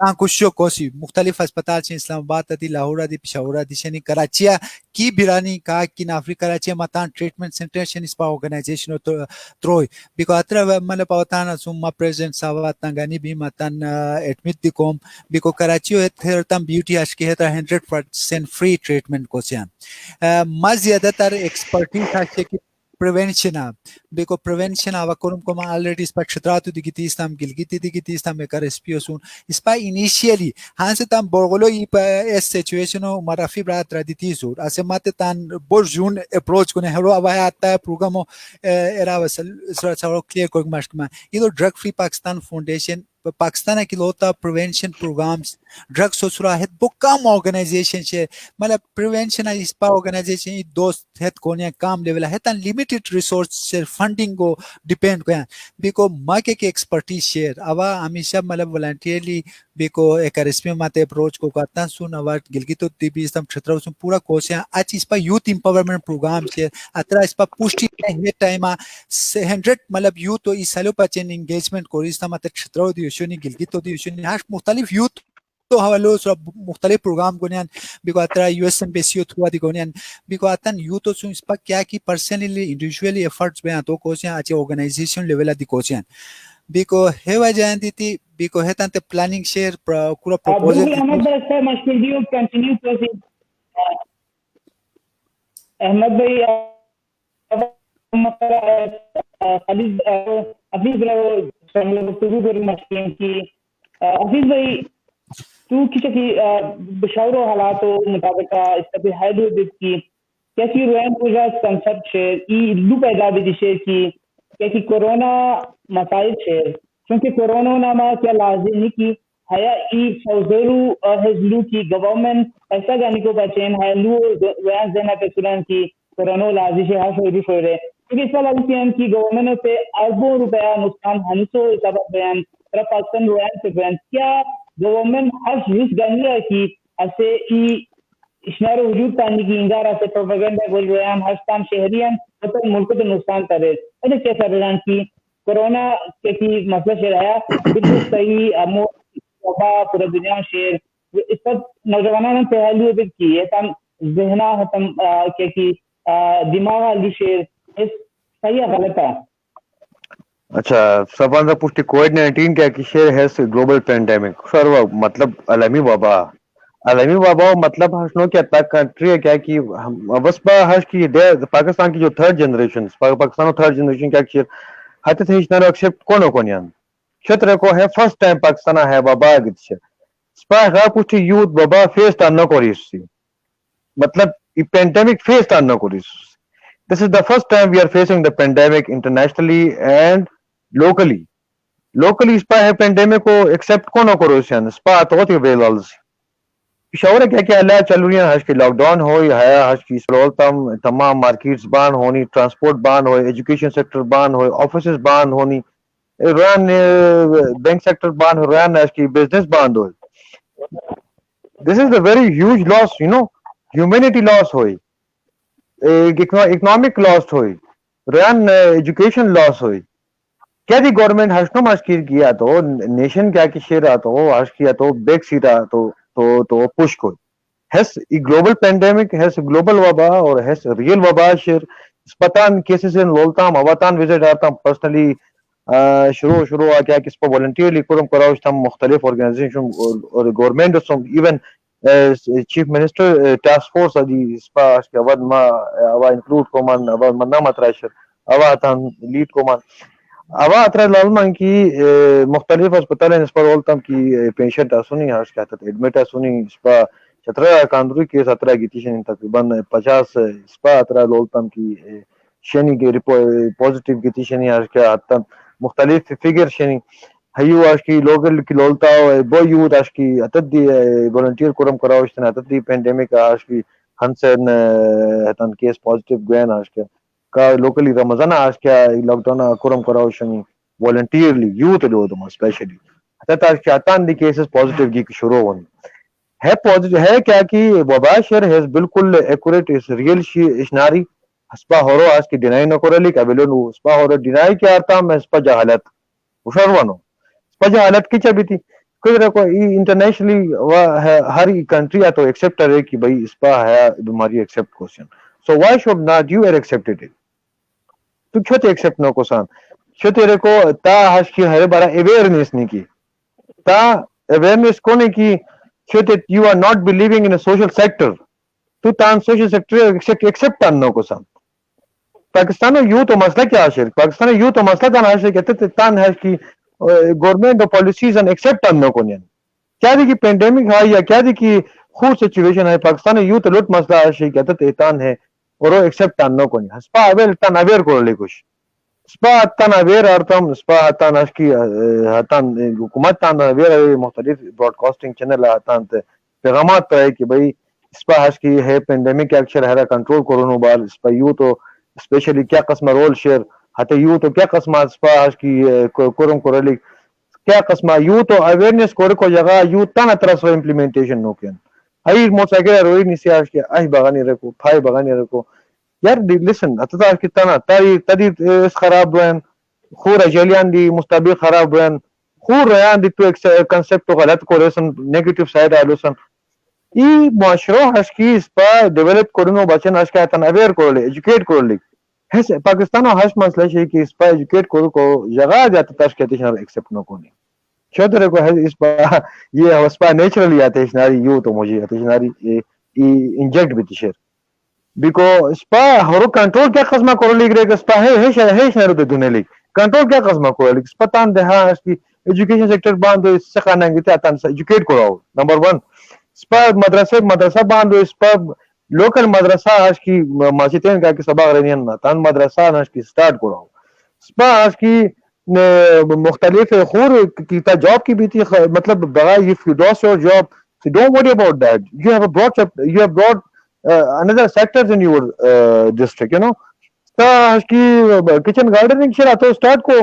کوشش کوسی مختلف اسپتال سے اسلام آباد دی لاہور دی پشاور دی شنی کراچی کی بیرانی کا کی نافری کراچی متان treatment centre شنی سپا organization تروی بیکو اترا مطلب پوتان سوما پریزنٹ ساوا تنگانی بھی متان ایڈمٹ دی کوم بیکو کراچی ہے تم بیوٹی اش کے 100% فری ٹریٹمنٹ کو سیان ما زیادہ تر ایکسپرٹیز ہے کہ prevention because prevention ava korum koma already spa kshetratu digiti istam gilgiti digiti istam ekar spiosun spa initially hanse tam borgolo es situation o marafi bra traditi sur asemate tan borjun approach kone hero ava atta program era wasal sura clear ko mashkma ido drug free pakistan foundation Pakistan کی لوتا prevention programmes drugs سورا ہے وہ کام organization ہے مطلب prevention اس پا organization دوست ہے کونیا کام level ہے تا لمیٹڈ ریسورس سے فنڈنگ کو ڈیپینڈ کویا بیکو ما کے ایکسپرٹیز شیئر اوا ہمیشہ مطلب والنٹیرلی بیکو ایک رسمی ماتے اپروچ کو کرتا سن اور گلگت تی بھی سم چھترا سن پورا کوسیا اچ اس پا یوتھ امپاورمنٹ پروگرام سے اترا اس پا پوشٹی ہے ٹائم 100 مطلب یوتھ تو اس سالو پچن انگیجمنٹ کو اس ماتے چھترا دی شونی گلگت دی شونی ہاش مختلف یوتھ تو حوالو مختلف پروگرام گونیان بیکو اترا یو ایس ایمبیسی تھوا دی گونیان بیکو اتن یوتھ سن اس پا کیا کی پرسنلی انڈیویجولی ایفرٹس بیان تو کوسیا اچ آرگنائزیشن لیول دی کوسیا بیکو ہے وجہ دی بیکو ہے تانتے پلاننگ شیئر پورا پروپوزل احمد بھائی سے مشکل دیو کنٹینیو پروسیس احمد بھائی خالد حفیظ گفتگو کر مشکل کی حفیظ بھائی تو کسی بشاور و حالات مطابق اس کا بھی حید ہوئی کی کیسی روین پوجا کنسپٹ ہے ای لو پیدا بھی دیشے کی کورونا مسائل ہے کیونکہ کورونا نامہ کیا لازم نہیں کی ہے ای فوزرو ہزلو کی گورنمنٹ ایسا جانے کو بچین ہے لو ویان زینا پہ سنان کی کورونا لازم ہے ہاش ہوئی رہے کیونکہ اس والا لازم کی گورنمنٹ پہ اربوں روپیہ نقصان ہنسو سبب بیان طرف پاکستان روین پہ بیان کیا گورنمنٹ ہر رسک گانی ہے کہ ایسے ای اشنار وجود پانی کی انگارہ سے پروپیگنڈا بول رہے ہیں ہستان شہریان وطن ملک کو نقصان کرے ایسے کیسا رجان کی کورونا کی مسئلہ شہر ہے بالکل صحیح وبا پورا دنیا شہر اس پر نوجوانوں نے پہلو بھی کی ہے تم ذہنہ ختم کی دماغ علی شہر اس صحیح غلط ہے اچھا سباندہ پوچھتی کووڈ-19 کیا کہ شہر ہے گلوبل پینڈیمک سر مطلب عالمی وبا مطلب ہنو کیا تک کنٹری ہے کیا کہ بس ہش کی پاکستان کی جو third generation Pakistan third generation کیا کہ ہتھ ہیچنر ایکسپٹ کونو کونیان چھتر کو ہے فرسٹ ٹائم پاکستان ہے وبا گچ سپا ہر پوچھتی یوتھ وبا فیس تا نہ کوریس مطلب یہ پینڈیمک فیس تا نہ کوریس this is the first time we are facing the pandemic internationally and locally spa ہے pandemic کو accept کونو کروسیان spa تو تی ویلز پشاور کیا کیا اللہ چل رہی ہے ہش کی لاک ڈاؤن ہوئی ہے ہش کی سلولتم تمام مارکیٹس بان ہونی ٹرانسپورٹ بان ہوئے ایجوکیشن سیکٹر بان ہوئے آفیسز بان ہونی ران بینک سیکٹر بان ہو ران ہش کی بزنس بان ہوئے this is a very huge loss you know humanity loss ہوئی اکنامک لاس ہوئی ران ایجوکیشن لاس ہوئی کیا دی گورنمنٹ ہشنو مشکل کیا تو نیشن کیا کہ شیر تو ہش کیا تو بیک سیٹا تو پش کو ہیس گلوبل پینڈیمک ہیس گلوبل وبا اور ہیس ریئل وبا شیر اسپتان کیسز ان لولتام اواتان وزٹ آتام پرسنلی شروع آ کیا کس پہ والنٹیئرلی کرم کراوش تم مختلف آرگنائزیشن اور government even chief minister task force ادی اسپا کے اود ما اوا انکلوڈ کو من اوا منا متراشر اوا تن لیڈ کو من اوا اترا لالمان کی مختلف اسپتال اس پر اولتم کی پیشنٹ اسونی ہاش کہتا ایڈمٹ اسونی اسپا 17 کاندری کے 17 گیتیشن تقریباً 50 اسپا اترا لولتم کی شنی کے پازیٹیو گیتیشن ہاش کیا حتم مختلف فگر شنی ہیو آش کی لوکل کی لولتا بو یوت آش کی اتدی والنٹیئر کرم کراوشتن اتدی پینڈیمک آش کی ہنسن ہتن کیس پازیٹیو گوین آش کیا کا لوکلی رمضان آش کیا لاک ڈاؤن کرم کراوشنی والنٹیئرلی یوت لودم اسپیشلی اتت آش کی اتان دی کیسز پازیٹیو گی شروع ہونی ہے پازیٹیو ہے کیا کہ وبا شر ہے بالکل ایکوریٹ اس ریئل شی اشناری اسپا ہورو آج کی ڈینائی نہ کرلی قابلو اسپا ہورو ڈینائی کیا آتا میں اسپا جہالت اشاروانو اسپا جہالت کی چبی تھی کوئی کو انٹرنیشنلی ہر کنٹری تو ایکسپٹ کرے کہ بھائی اس پا ہے بیماری accept question so why should not you are accepted it تو چھوٹے ایکسپٹ نو کو سان چھوٹے رے کو تا ہش کی ہر بارا اویئرنیس نہیں کی تا اویئرنیس کو نہیں کی چھوٹے you are not believing in social sector تو تان سوشل سیکٹر ایکسپٹ تان نو کو سان پاکستان یوتھ مسئلہ کیا ہے پاکستان یوتھ مسئلہ تان ہے کہ تان ہے کہ گورنمنٹ پالیسیز ان ایکسپٹ تان نو کو نہیں کیا دی کی پینڈیمک ہے یا کیا دی کی خود سچویشن ہے پاکستان یوتھ لوٹ مسئلہ ہے کہ تان ہے اور وہ ایکسپٹ تان نو کو نہیں ہسپا اویل تان اویئر کو لے کچھ سپا تان اویئر ارتم سپا تان اس کی تان حکومت تان اویئر مختلف براڈ کاسٹنگ چینل تان پیغامات ہے کہ بھائی سپا اس کی ہے پینڈیمک ایکچر ہے کنٹرول کرونو بال سپا یوتھ اسپیشلی کیا قسم رول شیئر ہتے یوتھ کیا قسم سپا اس کی کرم کرلی کیا قسم یوتھ اویئرنیس کور کو جگہ یوتھ تان طرف سے امپلیمنٹیشن نو کین ای موسیقی روئی نہیں اس کے اہ بغانی رکھو پھائی بغانی رکھو یار لسن اتتا کتنا تدی خراب ہوئن خور اجلیان دی مستقبل خراب ہوئن خور ریان دی تو کنسپٹ غلط کو رسن نیگیٹو سائڈ آلوسن ای معاشرہ ہس کی اس پا ڈیولپ کرنو بچن ہس کا تن اویئر کرلے ایجوکیٹ کرلے ہس پاکستان ہس مسئلہ ہے کہ اس پا ایجوکیٹ کرو کو جگہ جاتا تاش کہتے ہیں ایکسپٹ نو کو نہیں چودرے کو ہے اس پا یہ اس پا نیچرلی آتے ہیں یو تو مجھے آتے ہیں انجیکٹ بھی تشیر بیکو اسپا ہرو کنٹرول کیا قسمہ کرو لیگ رے اسپا ہے شہر دے دونے لیگ کنٹرول کیا قسمہ کرو لیگ اسپا تان دے ہاں اس کی ایجوکیشن سیکٹر باندھو اس سے خانہ انگیتے آتان ایجوکیٹ کراؤ نمبر 1 اسپا مدرسہ باندھو اسپا لوکل مدرسہ اس کی ماسیتین کا کہ سباق رہنین تان مدرسہ اس کی سٹارٹ کراؤ اسپا اس کی مختلف خور کی تا جاب کی بھی تھی مطلب بغیر if you lost your job so don't worry about that you have brought another sectors in your district you know تا کی کچن گارڈننگ شیر تو سٹارٹ کو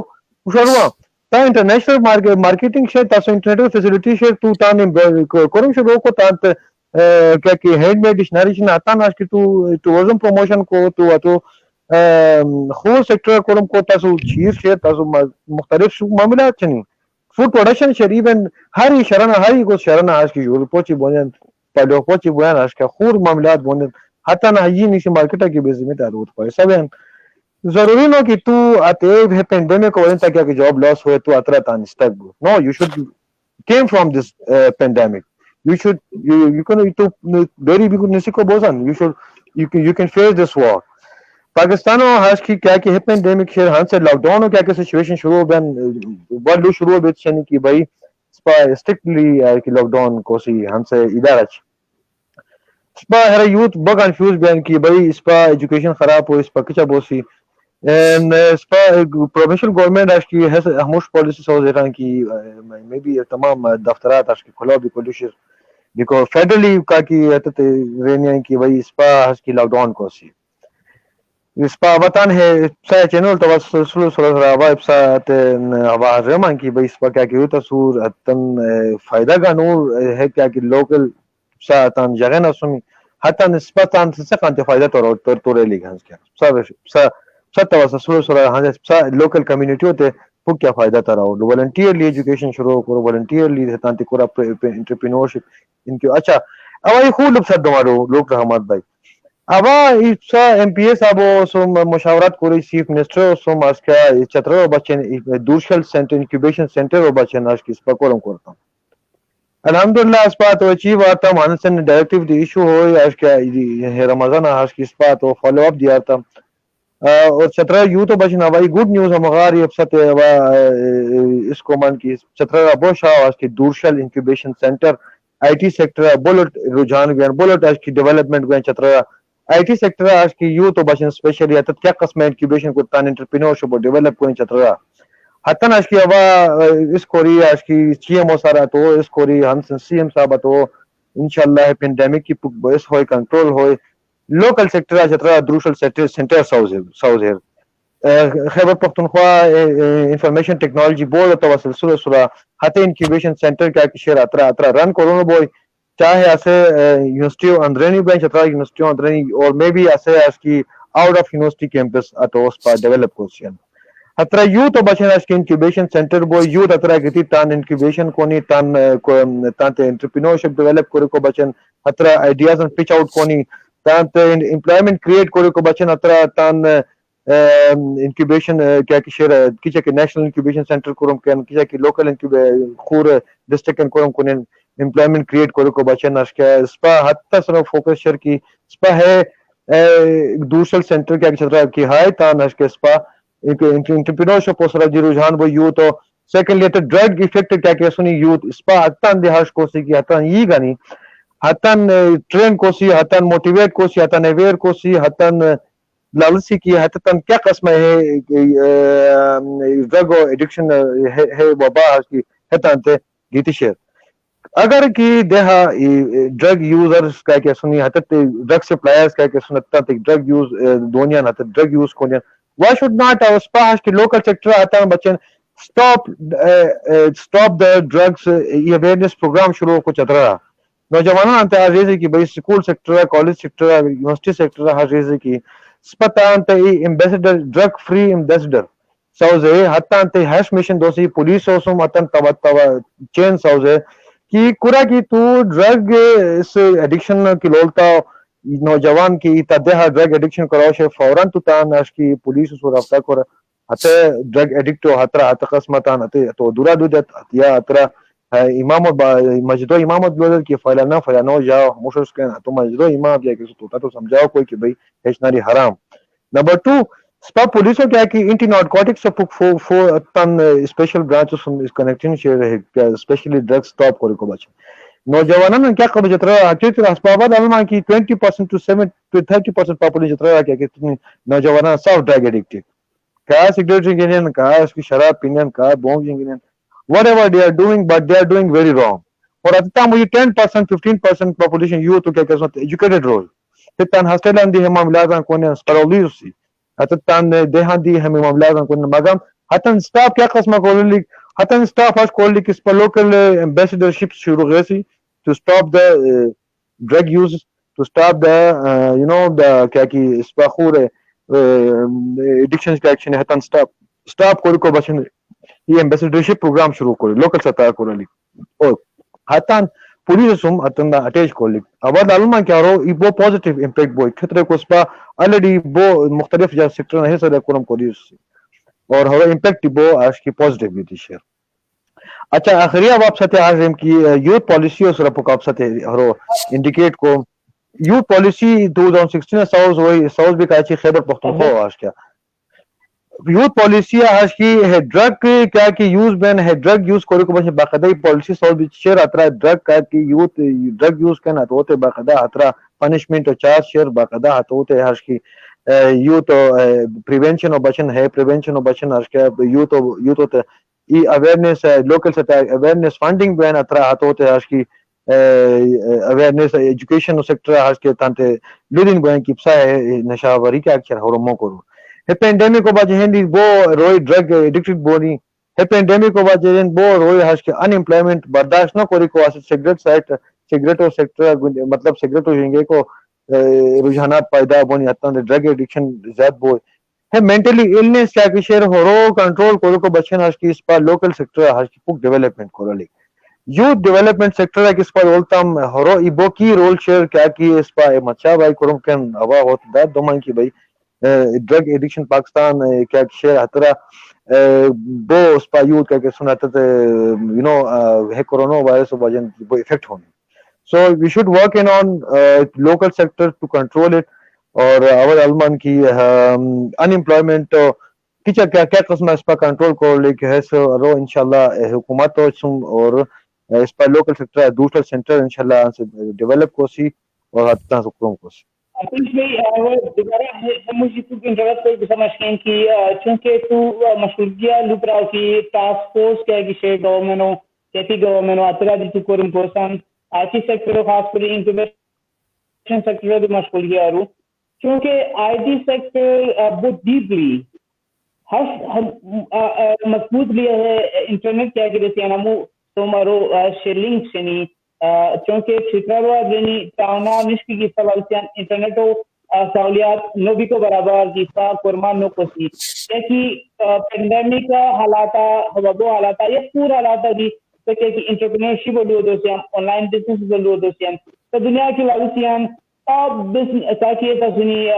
شروع تا انٹرنیشنل مارکیٹنگ شیر تا انٹرنیٹ فیسلٹی شیر تو تان کرم شروع کو تا کیا کہ ہینڈ میڈ ڈکشنری شن آتا نا کہ تو ٹورزم پروموشن کو تو خور سیکٹر کرم کو تاسو چیر شیر تاسو مختلف معاملات چنی فوڈ پروڈکشن شیر ایون ہر شرن کو شرن آج کی یورپ پوچی بونن پہلو پوچی بوان آج کا خور معاملات بونن حتی نہ یہ نہیں مارکیٹر کی بیزی میں تعلق پائے سب ہیں ضروری نو کہ تو آتے ہے پینڈیمک کو ورن تک کہ جاب لاس ہوئے تو اترا تان اسٹک no you should came from this pandemic you can to very big nisiko bosan you can face this war Pakistan harsh کی کیا کہ پینڈیمک شیر ہن سے لاک ڈاؤن کیا کہ سچویشن شروع بن ورلڈ شروع بیت شنی کی بھائی اسٹرکٹلی کہ لاک ڈاؤن کو سی ہن سے ادارہ اس پا ہر یوتھ بہت کنفیوز بیان کی بھائی اس پا ایجوکیشن خراب ہو اس پا کچھ بوسی اس پا پروونشل گورنمنٹ اس کی ہموش پالیسی سوز ایران کی میں بھی تمام دفترات اس کی کھلا بھی کوشش بیکو فیڈرلی کا کی رینیا کی بھائی اس پا اس کی لاک ڈاؤن کو سی اس پا وطن ہے سا چینل تو سلو سلو روا ابسا آواز رحمان کی بھائی اس پا کیا کہ ہوتا سور تن فائدہ کا نور ہے کیا کہ لوکل سا تان جگہ نہ سمی حتی نسبتاً سے کانتے فائدہ تو رہ لی گھنس کیا سب توسط سلو سلو ہاں سا لوکل کمیونٹی ہوتے پھوک کیا فائدہ تا رہو والنٹیئرلی ایجوکیشن شروع کرو والنٹیئرلی تانتے کورا انٹرپرینورشپ ان کی اچھا اب یہ خوب لب سد دوارو لوک رحمت بھائی اب سا ایم پی ایس اب سو مشاورت کوری چیف منسٹر سو ماس کیا چتر بچے دورشل سینٹر انکیوبیشن سینٹر بچے ناش کی سپکورم کرتا ہوں الحمدللہ اس بات اچیو آتا مانسن ڈائریکٹیو دی ایشو ہوئی آج کیا رمضان آج کی اس بات فالو اپ دیا تھا اور چترا یو تو بچنا بھائی گڈ نیوز ہمغار یہ ستے اس کو من کی چترا بہت شاہ آج کی دورشل انکیوبیشن سینٹر آئی ٹی سیکٹر بولٹ رجحان گیا بولٹ آج کی ڈیولپمنٹ گیا چترا آئی ٹی سیکٹر آج کی یو تو بچن اسپیشلی آتا کیا قسم انکیوبیشن کو تان انٹرپرینورشپ اور ڈیولپ کو چترا حتن آج کی ابا اس کوری آج کی سی ایم او سارا تو اس کوری ہم سی ایم صاحب تو انشاءاللہ پینڈیمک کی باعث ہوئے کنٹرول ہوئے لوکل سیکٹر آج چترا دروشل سینٹر ساؤز ہے Khyber Pakhtunkhwa information technology board تو سلسلہ سرا ہتے انکیوبیشن سینٹر کیا کہ شیر اترا رن کرونو بوئی چاہے ایسے یونیورسٹی اندرینی بینچ اترا یونیورسٹی اندرینی اور میں بھی ایسے اس کی آؤٹ آف یونیورسٹی کیمپس اتو اس پر ڈیولپ کوشن اترا یوت بچن اس کے انکیوبیشن سینٹر بو یوت اترا گتی تان انکیوبیشن کونی تان تے انٹرپرینورشپ ڈیولپ کرے کو بچن اترا آئیڈیاز ان پچ آؤٹ کونی تان تے امپلائمنٹ کریٹ کرے کو بچن اترا تان انکیوبیشن کیا کہ شیر کیچے کہ نیشنل انکیوبیشن سینٹر کرم کن کیچے کہ لوکل خور ڈسٹرکٹ ان کرم کن امپلائمنٹ کریٹ کرے کو بچن اس کے سپا حتی سر فوکس شر کی سپا ہے دوسرا سینٹر کیا کہ چھترا کی ہائی تان اس کے سپا انٹرپرینورشپ اور سر جی رجحان وہ یوتھ اور سیکنڈلی تو ڈرگ افیکٹ کیا کہ سنی یوتھ اسپا ہتان دہاش کو سی کی ہتان یہ گانی ہتان ٹرین کو سی ہتان موٹیویٹ کو سی ہتان اویئر کو سی ہتان لالسی کی ہتان کیا قسم ہے ڈرگ ایڈکشن ہے وبا کی ہتان تے گیتی شیر اگر کی دیہا ڈرگ یوزرز کا کہ سنی ہتت ڈرگ سپلائرز کا کہ سنتا تے ڈرگ یوز دنیا نہ ڈرگ یوز کونیا why should not our spas ki local sector aata bachchan stop the drugs awareness program shuru ko chatra نوجوانوں انت ریزی کی بھئی school sector college sector university sector ہر ریزی کی سپتا انت ایمبیسڈر ڈرگ فری ایمبیسڈر سوزے حتی انت ہیش مشن دوسی پولیس اوسم اتن توا چین سوزے کی کورا کی تو ڈرگ اس ایڈکشن کی لولتا نوجوان کی تدہا ڈرگ ایڈکشن کراوشے فوراً تو تان اس کی پولیس اس رابطہ کر ہتے ڈرگ ایڈکٹو ہترا ہت قسمتان ہتے تو دورا دودت یا ہترا امام مسجد و امامت بلدر کی فلانا جاؤ مشرس کہنا تو مسجد و امام جائے کہ تو سمجھاؤ کوئی کہ بھئی ہیچناری حرام. نمبر 2 سپا پولیسوں کیا کہ اینٹی نارکوٹکس فور تن اسپیشل برانچ کنیکٹنگ شیئر ہے اسپیشلی ڈرگ سٹاپ کرے کو بچے نوجوانوں نے کیا قبل جترا حقیقت اسباب علما کی 20% to 30% پاپولیشن جترا کیا کہ نوجوانوں سب ڈرگ ایڈکٹ کہا سگریٹ ڈرنکنگ کہا اس کی شراب پینے کہا Boeing drinking whatever they are doing but they are doing very wrong اور اتنا مجھے 10% 15% پاپولیشن یو تو کیا کہتے ہیں ایجوکیٹڈ رول تتان ہاسٹل دی معاملات کونے سپرولیوسی اتان دیہان دی ہم معاملات کونے مگم ہتن سٹاف کیا قسم کولی ہتن سٹاف اس کولی کس پر لوکل ایمبیسڈرشپ شروع گئی to stop the drug use to stop the you know the کیا کی اسپاخور ایڈکشن کا ایکشن ہتن سٹاپ کوئی کو بچن یہ ایمبیسڈرشپ پروگرام شروع کرے لوکل سطح کو لی اور ہتان پولیس سم اتن اٹیچ کو لی اب علما کیا رو یہ بو پازیٹیو امپیکٹ بو خطرے کو اسپا آلریڈی بو مختلف جا سیکٹر ہے سر کرم کو اور ہو امپیکٹ بو آج کی پازیٹیو بھی شیئر. اچھا آخری اب آپ ستے آج کی یوتھ پالیسی اور سرپ آپ ستے ہرو انڈیکیٹ کو یوتھ پالیسی 2016 ساؤز بھی کہا خیبر پختونخوا آج کیا یوتھ پالیسی آج کی ہے ڈرگ کیا کہ یوز بین ہے ڈرگ یوز کرے کو بچے باقاعدہ پالیسی ساؤز بھی شیئر اترا ڈرگ کا کہ یوتھ ڈرگ یوز کرنا تو ہوتے باقاعدہ اترا پنشمنٹ اور چارج شیئر باقاعدہ ہوتے آج کی یوتھ پریونشن اور بچن ہے پریونشن اور بچن آج کیا یوتھ ہوتے ای اویئرنیس لوکل سطح اویئرنیس فنڈنگ بین اترا ہوتے آج کی اویئرنیس ایجوکیشن سیکٹر آج کے تانتے لیڈنگ بین کی پسا ہے نشاوری کا اکثر ہورموں کو ہے پینڈیمک کو بعد ہندی بو روئی ڈرگ ایڈکٹڈ بونی ہے پینڈیمک کو بعد بو روئی آج کے ان امپلائمنٹ برداشت نہ کوری کو سگریٹ سائٹ سگریٹ اور سیکٹر مطلب سگریٹ ہو کو رجحانات پیدا بونی حتاں ڈرگ ایڈکشن زیادہ بو ہے مینٹلی ایلنس کیا کہ شیر ہورو کنٹرول کرو کو بچن آج کی اس پر لوکل سیکٹر آج کی پک ڈیولپمنٹ کرو لی یوتھ ڈیولپمنٹ سیکٹر ہے کہ اس پر رولتام ہورو ایبو کی رول شیئر کیا کی اس پر مچا بھائی کرم کن ہوا ہوتا دا دومان کی بھائی ڈرگ ایڈکشن پاکستان کیا شیئر ہترا بو اس پر یوتھ کیا کہ سناتا تھے یو نو ہے کورونا وائرس وجن وہ افیکٹ ہونے so we should work in on local sector to control it اور اول علمان کی ان امپلائمنٹ کیا کیا قسم اس پر کنٹرول کو لے کے ہے سو رو انشاءاللہ حکومت اور اس پر لوکل سیکٹر دوسرا سینٹر انشاءاللہ ڈیولپ کو سی اور حتیٰ حکومت کو سی چونکہ تو مشغولیا لپراؤ کی ٹاسک فورس کیا کہ گورنمنٹ کہتی گورنمنٹ اترا دی کورم پوسان آئی سیکٹر خاص کر انکوبیشن سیکٹر بھی مشغولیا رو کیونکہ آئی ٹی سیکٹر بہت ڈیپلی مضبوط لیا ہے انٹرنیٹ کیا کہ جیسے ہمو تمہارو شیلنگ شنی چونکہ فکروا دینی تانا نشکی کی سوال سے انٹرنیٹ سہولیات نوبی کو برابر جیسا قرمان نو کوسی کہ پینڈیمک حالات وہ حالات یہ پورا حالات دی کہ انٹرپرینورشپ بولو دوسیاں آن لائن بزنس بولو دوسیاں تو دنیا کی والسیاں اب بزنس تاکہ تسنی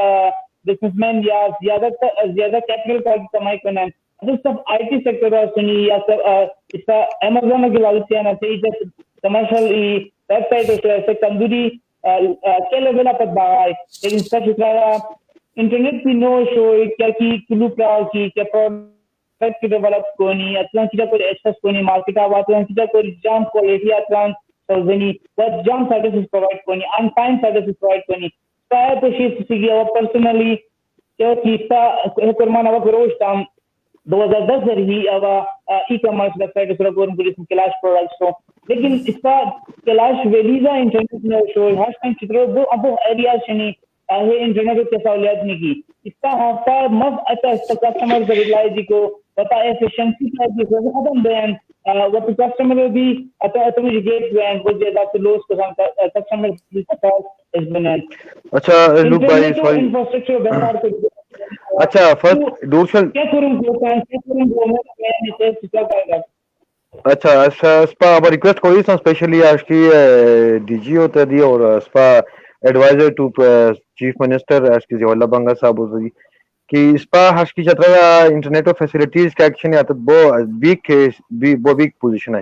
بزنس مین یا زیادہ کیپٹل کا کمائی کرنا ہے سب آئی ٹی سیکٹر سنی یا سب اس کا امیزون کی والسیاں نہ کمرشل ویب سائٹ سے تندوری کے لیول پر باہر لیکن سچ اترا انٹرنیٹ بھی نو شو کیا کی کلو پراؤ کی کیا پروڈکٹ ڈیولپ کونی اتنا کیا کوئی ایکسس کونی مارکیٹ اتنا کیا کوئی جام کوالٹی اتنا سوزنی بس جام سروسز پرووائڈ کونی ان ٹائم سروسز پرووائڈ کونی پرائر تو شیف سیگی اور پرسنلی کیا کیسا قرمان اب گروش تام 2010 ہی اب ای کامرس ویب سائٹ اس طرح کون پولیس کلاش پروڈکٹس ہو لیکن اس کا کلاش ویلیزا انٹرنیٹ میں شو ہر ٹائم چترو وہ اب ایریا شنی یہ انٹرنیٹ کی سہولیات نہیں کی اس کا ہفتہ مف اچھا اس کا کسٹمر سے ریپلائی جی کو بتا ایفیشنسی کا جی کو ختم بین وہ کسٹمر بھی اچھا مجھے گیٹ بین وہ زیادہ سے لوس کو کسٹمر کی اس بنا اچھا لوک بھائی سوری انفراسٹرکچر بہتر کر اچھا فرسٹ دوسرا کیا کروں میں اچھا اسپا اب ریکویسٹ کوئی سا اسپیشلی آج کی ڈی جی ہوتا دی اور اسپا ایڈوائزر ٹو چیف منسٹر آج کی جواہر بنگا صاحب ہوتی کہ اسپا آج کی چترا انٹرنیٹ فیسلٹیز کا ایکشن یا تو وہ ویک پوزیشن ہے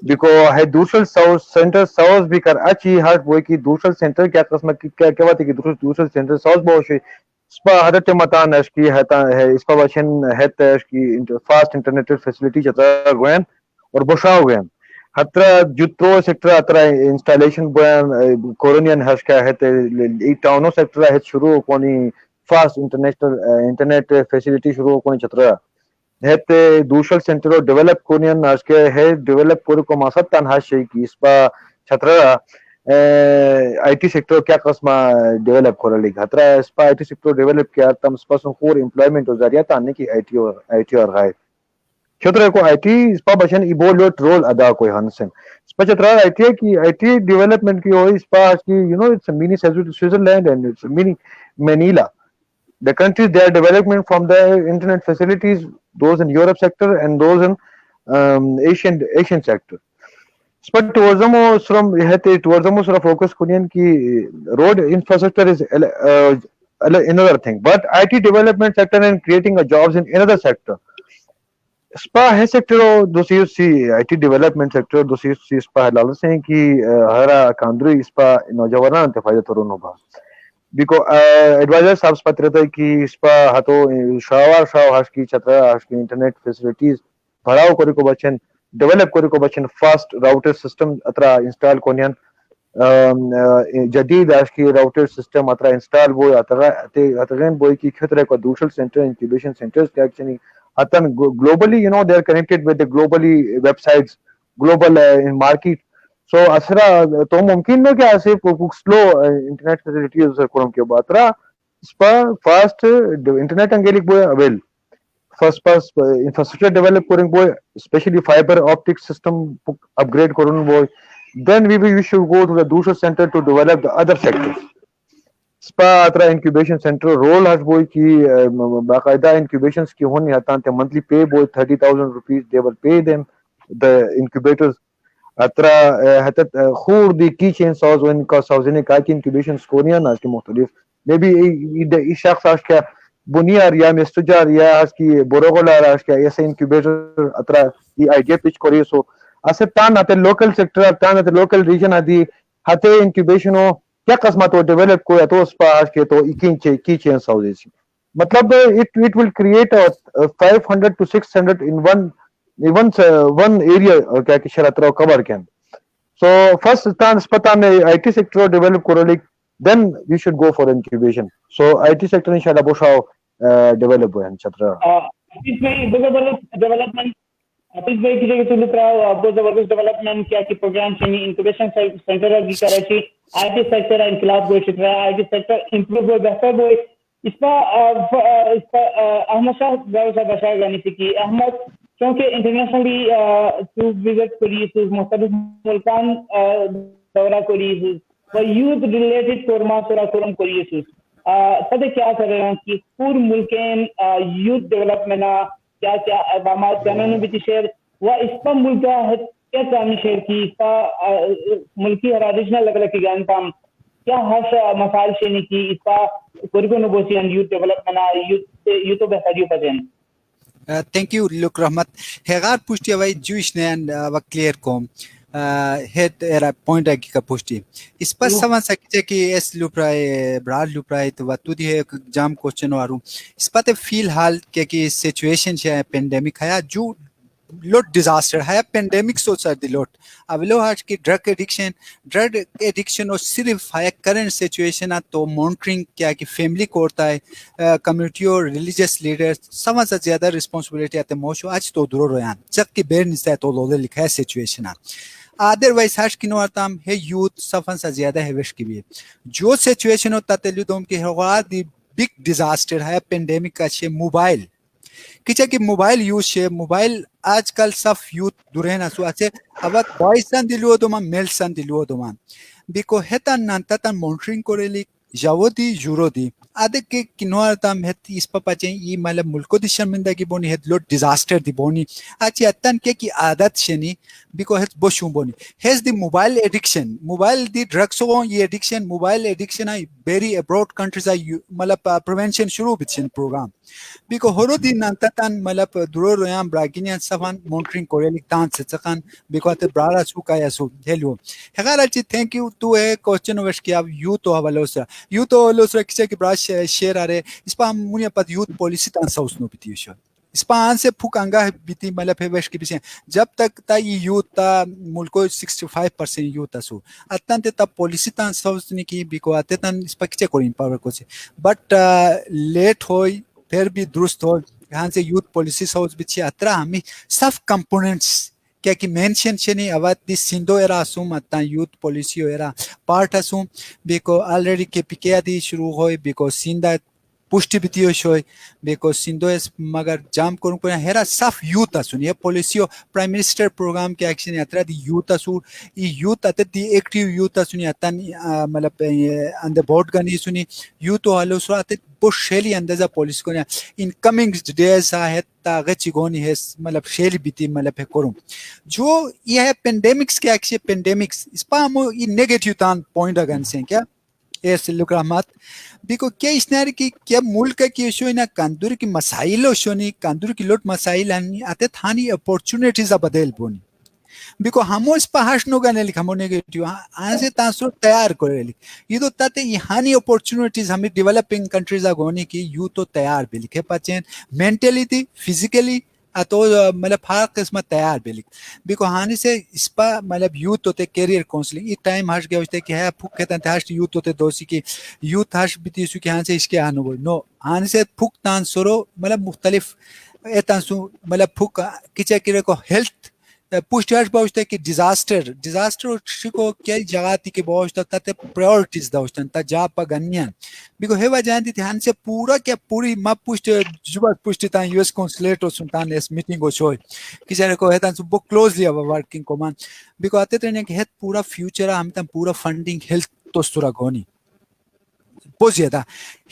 بیکو ہے دوسرا سینٹر ساؤث بھی کر اچھی ہر وہ کی دوسرا سینٹر کیا قسم کیا بات ہے کہ دوسرا سینٹر ساؤث بہت اسپا حدت متان اس کی ہے اسپا وشن ہے اس کی فاسٹ انٹرنیٹ فیسلٹی چترا گوین اور بشاو گوین ہترا جترو سیکٹر ہترا انسٹالیشن بوین کورونین ہس کا ہے ٹاؤنو سیکٹر ہے شروع کونی فاسٹ انٹرنیٹ فیسلٹی شروع کونی چترا ہے دوسرا سینٹر ڈیولپ کونین اس کے ہے ڈیولپ کور کو ماسد تن ہس کی اسپا چترا آئی ٹی سیکٹر کیا قسم ڈیولپ کر لی ہترا اسپا آئی ٹی سیکٹر ڈیولپ کیا تم اسپا خور امپلائمنٹ ہو ذریعہ تانے کی آئی ٹی اور غائب چترا کو آئی ٹی اسپا بچن ایبولوٹ رول ادا کوئی ہنسن اسپا چترا آئی ٹی کی آئی ٹی ڈیولپمنٹ کی ہوئی اسپا کی you know it's mini Switzerland and it's mini Manila the countries they are development from the internet facilities those in Europe sector and those in Asian sector but tourism sort of focus kunian ki road infrastructure is another thing but IT development sector and creating a jobs in another sector spa ہے sector دوسری سی I T development sector دوسری سی spa حلال سے کہ ہرا کاندری spa نوجوانوں نے فائدہ ترون ہوگا بیکو ایڈوائزر صاحب پتر تھا کہ اسپا ہتو شاوار شاو ہاش کی چترا ہاش کی انٹرنیٹ فیسلٹیز بڑھاؤ کری کو بچن ڈیولپ کری کو بچن فاسٹ راؤٹر سسٹم اترا انسٹال کونین جدید آج کی راؤٹر سسٹم اترا انسٹال بوئی اترین بوئی کی خطرے کو دوسرا سینٹر انکیوبیشن سینٹرز کا ایکچنی اتن globally you know they are connected with the globally websites global market so asra to mumkin no kya ase slow internet facilities korum ke batra ispa fast internet angelik boy avail first pass infrastructure develop koring boy especially fiber optic system upgrade korun boy then we should go to the dusha center to develop the other sectors اسپا اترا incubation centre role ہس بوئی کی باقاعدہ incubations کی ہونی ہتان تے منتھلی پے بوئی 30,000 rupees they will pay them the incubators اترا ہتت خور دی کی چین ساز ان کا سازنے کا کی انکیوبیشنز کونیا نا کی مختلف مے بی ای شخص اس کا بنیار یا مستجار یا اس کی بروغلا اس کا ایسے انکیوبیٹر اترا ای آئیڈیا پچ کری سو اسے تان تے لوکل سیکٹر تان تے لوکل ریجن ادی ہتے انکیوبیشن کیا قسمت ہو ڈیولپ کو تو اس پاس کے تو کی چینج ہاؤسز مطلب it will create 500 to 600 in one area کیا کہ شرط کور کین so first تان پتہ نے آئی ٹی سیکٹر ڈیولپ کرو لک then we should go for incubation so IT sector inshallah بوشاو ڈیولپ ہوئے چھترا اس میں ڈیولپمنٹ اس میں کہ تو لپراو ابو زبردست ڈیولپمنٹ کیا کہ پروگرام چنی انکیوبیشن سینٹر کی کراچی آئی ٹی سیکٹر انقلاب کو چھترا آئی ٹی سیکٹر امپروو بہتر ہوئے اس پر احمد شاہ صاحب بشار گانی تھی کہ احمد کیونکہ انٹرنیشنلی تو وزٹ کری تو مختلف ملکان دورہ کری و یوتھ ریلیٹڈ کورما سورا کورم کری پتہ کیا کر رہے ہیں کہ پور ملکین یوتھ ڈیولپمنٹ کیا کیا اقدامات کرنے بھی شیئر و اس پر ملک کیا کامی شیئر کی ملکی ہرادشنہ لگ رہا کی گان پام کیا ہر مسائل شیئر کی اس کا کرگو نبوسی یوتھ ڈیولپمنٹ یوتھ بہتری pigeon. Thank you, Look Rahmat. Hegar pushti away Jewish nan wa clear kom. Head era point agi ka pushti. Ispa saman sakche ki es luprai brad luprai to watudi hai jam question waru. Ispa te feel hal ki situation hai pandemic hai jo lot disaster ہے پیندیمک سوچا دی لوٹ اب لو آج کی drug addiction اور صرف ہے current situation تو مانیٹرنگ کیا کہ فیملی کو ہوتا ہے کمیونٹی اور ریلیجیس لیڈر سب سے زیادہ رسپانسبلٹی آتے موشو آج تو درو رویان چک کی بیر نستا ہے تو لوگ لکھا ہے سچویشن ادر وائز ہاش کی نوارتام ہے یوتھ سفن سے زیادہ ہے وش کی بھی جو سچویشن ہوتا تلیو دوم کی ہوا دی بگ ڈیزاسٹر ہے پیندیمک کا چھے موبائل کچھ کہ موبائل یوز ہے موبائل آج کل صف یوتھ دورین اسو اچھے اب بوائز سان دلو دومان میل سان دلو دومان بیکو ہتان نانتا تان مونٹرنگ کوریلی جاو دی جورو دی آدھے کہ کنوار تام ہت اس پا پچیں یہ مطلب ملکو دی شرمندگی بونی ہت لوٹ ڈیزاسٹر دی بونی آچی اتن کی عادت شنی بیکو ہت بوشون بونی has the mobile addiction mobile the drugs ہوں یہ ایڈکشن موبائل ایڈکشن ہے بیری ابروڈ کنٹریز ہے مطلب پریونشن شروع بچن پروگرام بیکو ہرو دی نانتا تان مطلب درو رویان براگینیان سفان مونٹرنگ کوریلی تان سے چکان بیکو ہت برارا سو کایا سو ہیلو ہگار اچھی تھینک یو تو ہے کوشچن وش کیا یوتھ حوالو سر یوتھ حوالو سر کسی کی براش شیر آ رہے اس پا ہم مونیا پت یوتھ پولیسی تان سوسنو بیتی شو اس پا آن سے پھوک انگاہ بیتی مطلب ہے وش کی بیسی جب تک تا یہ یوتھ تا ملکو 65% یوتھ اسو اتن تے تا پولیسی تان سوسنی کی بیکو آتے تان اس پا کچے کوئی امپاور کو سے بٹ لیٹ ہوئی پھر بھی درست ہو یہاں سے یوتھ پولیسی سوس بیچی اترا ہمیں سب کمپوننٹس کیا کہ مینشن شنی اوات دی سندو ایرا اسوم اتنا یوتھ پولیسی ایرا پارٹ اسوم بیکو آلریڈی کے پکیا دی شروع ہوئی بیکو سندہ پوشٹی بیتیوش ہوئی بیکو سندو اس مگر جام کروں کو ہیرا صف یوتھ اسون یہ پولیسیو پرائم منسٹر پروگرام کے ایکشن اترا دی یوتھ اسو یہ یوتھ اتر دی ایکٹیو یوتھ اسونی اتن مطلب اندر بورڈ گنی سونی یوتھ والو سو اتر بہت شیلی اندازہ پولیس کو ان کمنگ ڈیز ہے تاغت چگونی ہے مطلب شیلی بیتی مطلب ہے کروں جو یہ ہے پینڈیمکس کے ایکشن پینڈیمکس اس پا ہمو یہ نیگیٹیو تان پوائنٹ اگن سے کیا ایس لوک رحمت بیکو کیا اس ناری کی کیا ملک کی شوئی نا کاندور کی مسائل شونی کاندور کی لوٹ مسائل ہنی آتے تھانی اپورچونیٹیز بدل بونی بیکو ہمو اس پا ہاش نو گانے لکھ ہمو نیگیٹیو آن سے تانسو تیار کرے لکھ یہ تو تاتے یہ ہانی اپورچونیٹیز ہمیں ڈیولپنگ کنٹریز آگونی کی یو تو تیار بھی لکھے پاچین مینٹلی تھی فزیکلی تو مطلب ہر قسمت تیار بھی لکھ بیکو ہانی سے اس پا مطلب یوتھ ہوتے کیریئر کونسلنگ یہ ٹائم ہاش گیا ہوتے کہ ہے پھوک کہتا ہے ہاش یوتھ ہوتے دوسی کی یوتھ ہاش بیتی سو کہ ہاں سے اس کے آنو گوئی نو ہانی سے پھوک تان سرو مطلب مختلف ایتان سو مطلب پھوک کچھے کرے کو ہیلتھ پوسٹ ہاش باوشتا ہے کہ ڈیزاسٹر کو کیا جگہ تھی کہ باوشتا تا پریورٹیز داوشتا تا جا پا گنیان بیکو ہیوا جانتی تھی ہن سے پورا کیا پوری مپ پوسٹ جبات پوسٹ تان یو ایس کونسلیٹ ہو سنتان اس میٹنگ ہو شوئی کسی کو ہیتان سو بہت کلوزلی اب ورکنگ کو مان بیکو آتے ترنے کہ ہیت پورا فیوچر ہم تان پورا فنڈنگ ہیلتھ تو سورا گونی بہت زیادہ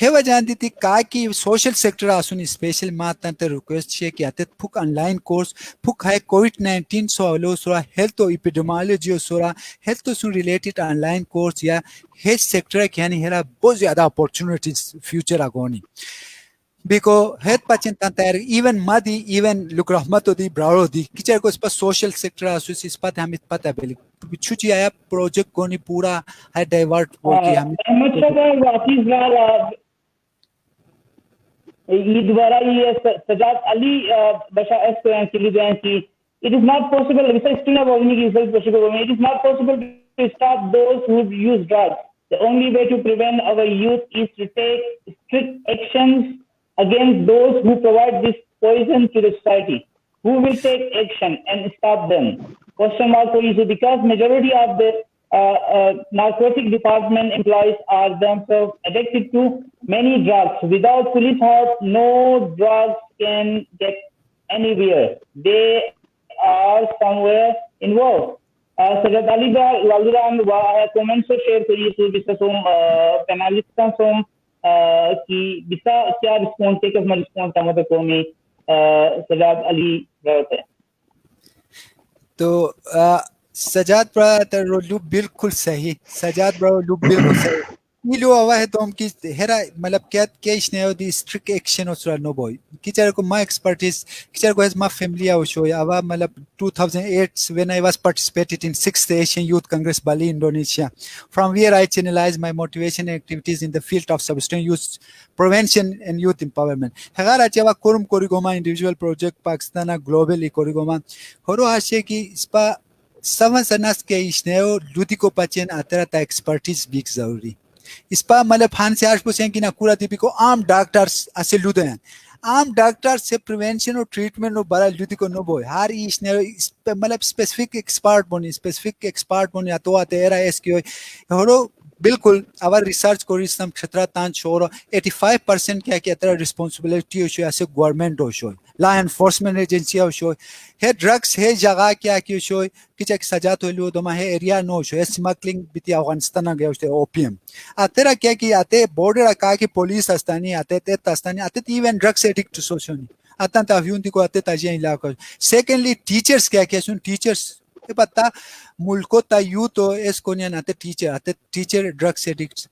ہیوا جانتی تھی کہا کہ سوشل سیکٹر آسونی اسپیشل ماتن تے ریکویسٹ ہے کہ آتے پھوک آن لائن کورس پھوک ہے کووڈ-19 سو اولو سورا ہیلتھ و ایپیڈیمالوجی سورا health so related on line course یا ہیلتھ سیکٹر ہے کہ یعنی ہیرا بہت زیادہ اپورچونیٹیز فیوچر آگونی بیکو ہیت پاچن تان تیار ایون مادی ایون لک رحمت دی براو دی کچھ کو اس پر سوشل سیکٹر آسوسی اس پر ہمیں پتہ بلی چھوچی آیا پروجیکٹ کونی پورا ہے ڈائیورٹ بول کی ہمیں احمد شاہ کا حافظ یہ دوبارہ یہ سجاد علی بشا ایس کو کلی دیں کہ it is not possible it is not possible to stop those who use drugs. The only way to prevent our youth is to take strict actions against those who provide this poison to the society. Who will take action and stop them? Question mark for you, because majority of the narcotic department employees are themselves addicted to many drugs. Without police help, no drugs can get anywhere. They are somewhere involved. Sajad Ali da Walduran wa comments share kariye to discuss panelists from کی bisa کیا response ہے کہ ہمارا response ہمارے قومی سجاد علی رہتے ہیں. تو سجاد برا لو بالکل صحیح، سجاد برا لو بالکل صحیح. لو ہوا ہے تو ہم کی ہیرا مطلب کیا کیش نے دی اسٹرکٹ ایکشن اسرا نو بوئی کیچر کو ما ایکسپرٹیز کیچر کو ہز ما فیملی او شو ہوا مطلب 2008 when I was participated in 6th Asian Youth Congress Bali Indonesia, from where I channelized my motivation and activities in the field of substance use prevention and youth empowerment. ہگارا چوا کورم کوریگوما individual project Pakistan globally کوریگوما ہورو آشے کی اسپا سون سناس کے اشنیو لودی کو پچین اترا تا ایکسپرٹیز بیک ضروری اسپا مطلب ہان سے آج پوچھیں کہ نکورا دیپی کو عام ڈاکٹرز اسے لودے ہیں عام ڈاکٹر سے پریونشن اور ٹریٹمنٹ اور بڑا لودی کو نو بوئے ہر اشنیو مطلب اسپیسیفک ایکسپرٹ بونی اتو آتے ایرا ایس کی ہوئی ہورو بالکل اور ریسرچ کو ریسم خطرہ تان چھوڑو 85% کیا کہ اترا ریسپانسبلٹی ہو شو ایسے گورنمنٹ ہو شو لا انفورسمنٹ ایجنسی ہو شو ہے ڈرگس ہے جگہ کیا کہ شو کچھ ایک سجات ہوئی لو دما ہے ایریا نو شو ہے سمگلنگ بیتی افغانستان گیا ہوتے اوپیم اترا کیا کہ آتے بورڈر کہا کہ پولیس استانی آتے تیت استانی آتے ایون ڈرگس ایڈکٹ سوشونی آتا تاویون دی کو آتے تاجیاں علاقہ. سیکنڈلی ٹیچرز کیا کیا سن ٹیچرز پتہ ملکو تا یوتھ اس کو نہیں آتے ٹیچر ڈرگس ایڈکٹس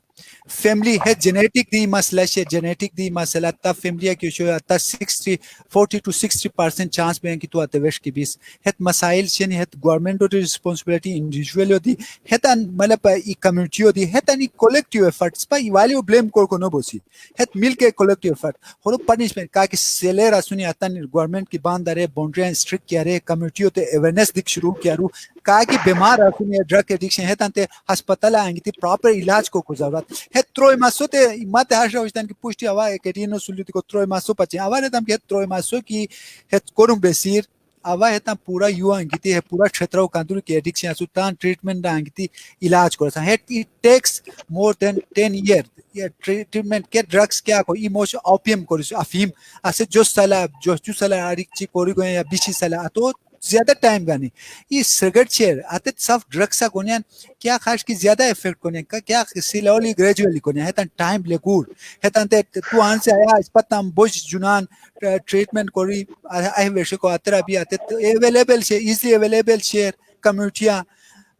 فیملی ہے جینیٹک دی مسئلہ ہے جینیٹک دی مسئلہ تا فیملی کی شو تا 40 to 60% چانس پہ کہ تو آتے ویش کی بیس ہے مسائل شنی ہے گورنمنٹ ہوتی رسپانسبلٹی انڈیویجول ہوتی ہے تا مطلب ای کمیونٹی ہوتی ہے تا نی کولیکٹیو ایفرٹس پا ایوالی و بلیم کو نو بوسی ہے مل کے کولیکٹیو ایفرٹ ہورو پنشمنٹ کہا کہ سیلے رسونی آتا گورنمنٹ کی باندھ رہے باؤنڈریاں اسٹرکٹ کیا رہے کمیونٹی ہوتے اویرنس دکھ شروع کیا رو کہا کہ بیمار رسونی ڈرگ ایڈکشن ہے تانتے ہسپتال آئیں گی تھی پراپر علاج کو ضرورت ہے تروئی ماسو تے مات ہاشا ہوشتان کی پوشتی ہوا ایکٹینو سلیتی کو تروئی ماسو پچیں ہوا رہتا ہم کہ تروئی ماسو کی ہے کرم بسیر ہوا ہے تا پورا یو آنگی تھی ہے پورا چھتراو کاندور کی ایڈکشن اسو تان ٹریٹمنٹ آنگی تھی علاج کو رسا ہے it takes more than 10 years یہ ٹریٹمنٹ کے ڈرگس کیا کو ایموشن اوپیم کو رسو افیم اسے جو سالہ آریک چی کوری گوئے یا بیشی سالہ تو زیادہ ٹائم گانی یہ سگرٹ چیر آتے صف ڈرگسا کونیان کیا خاص کی زیادہ ایفیکٹ کونیان کیا سیلولی گریجولی کونیان ہے تن ٹائم لیگور ہے تن تو آن سے آیا اس پتہ ہم بوش جنان ٹریٹمنٹ کوری آئے ویشے کو آترا بھی آتے ایویلیبل شے ایزی ایویلیبل شیر کمیونٹیاں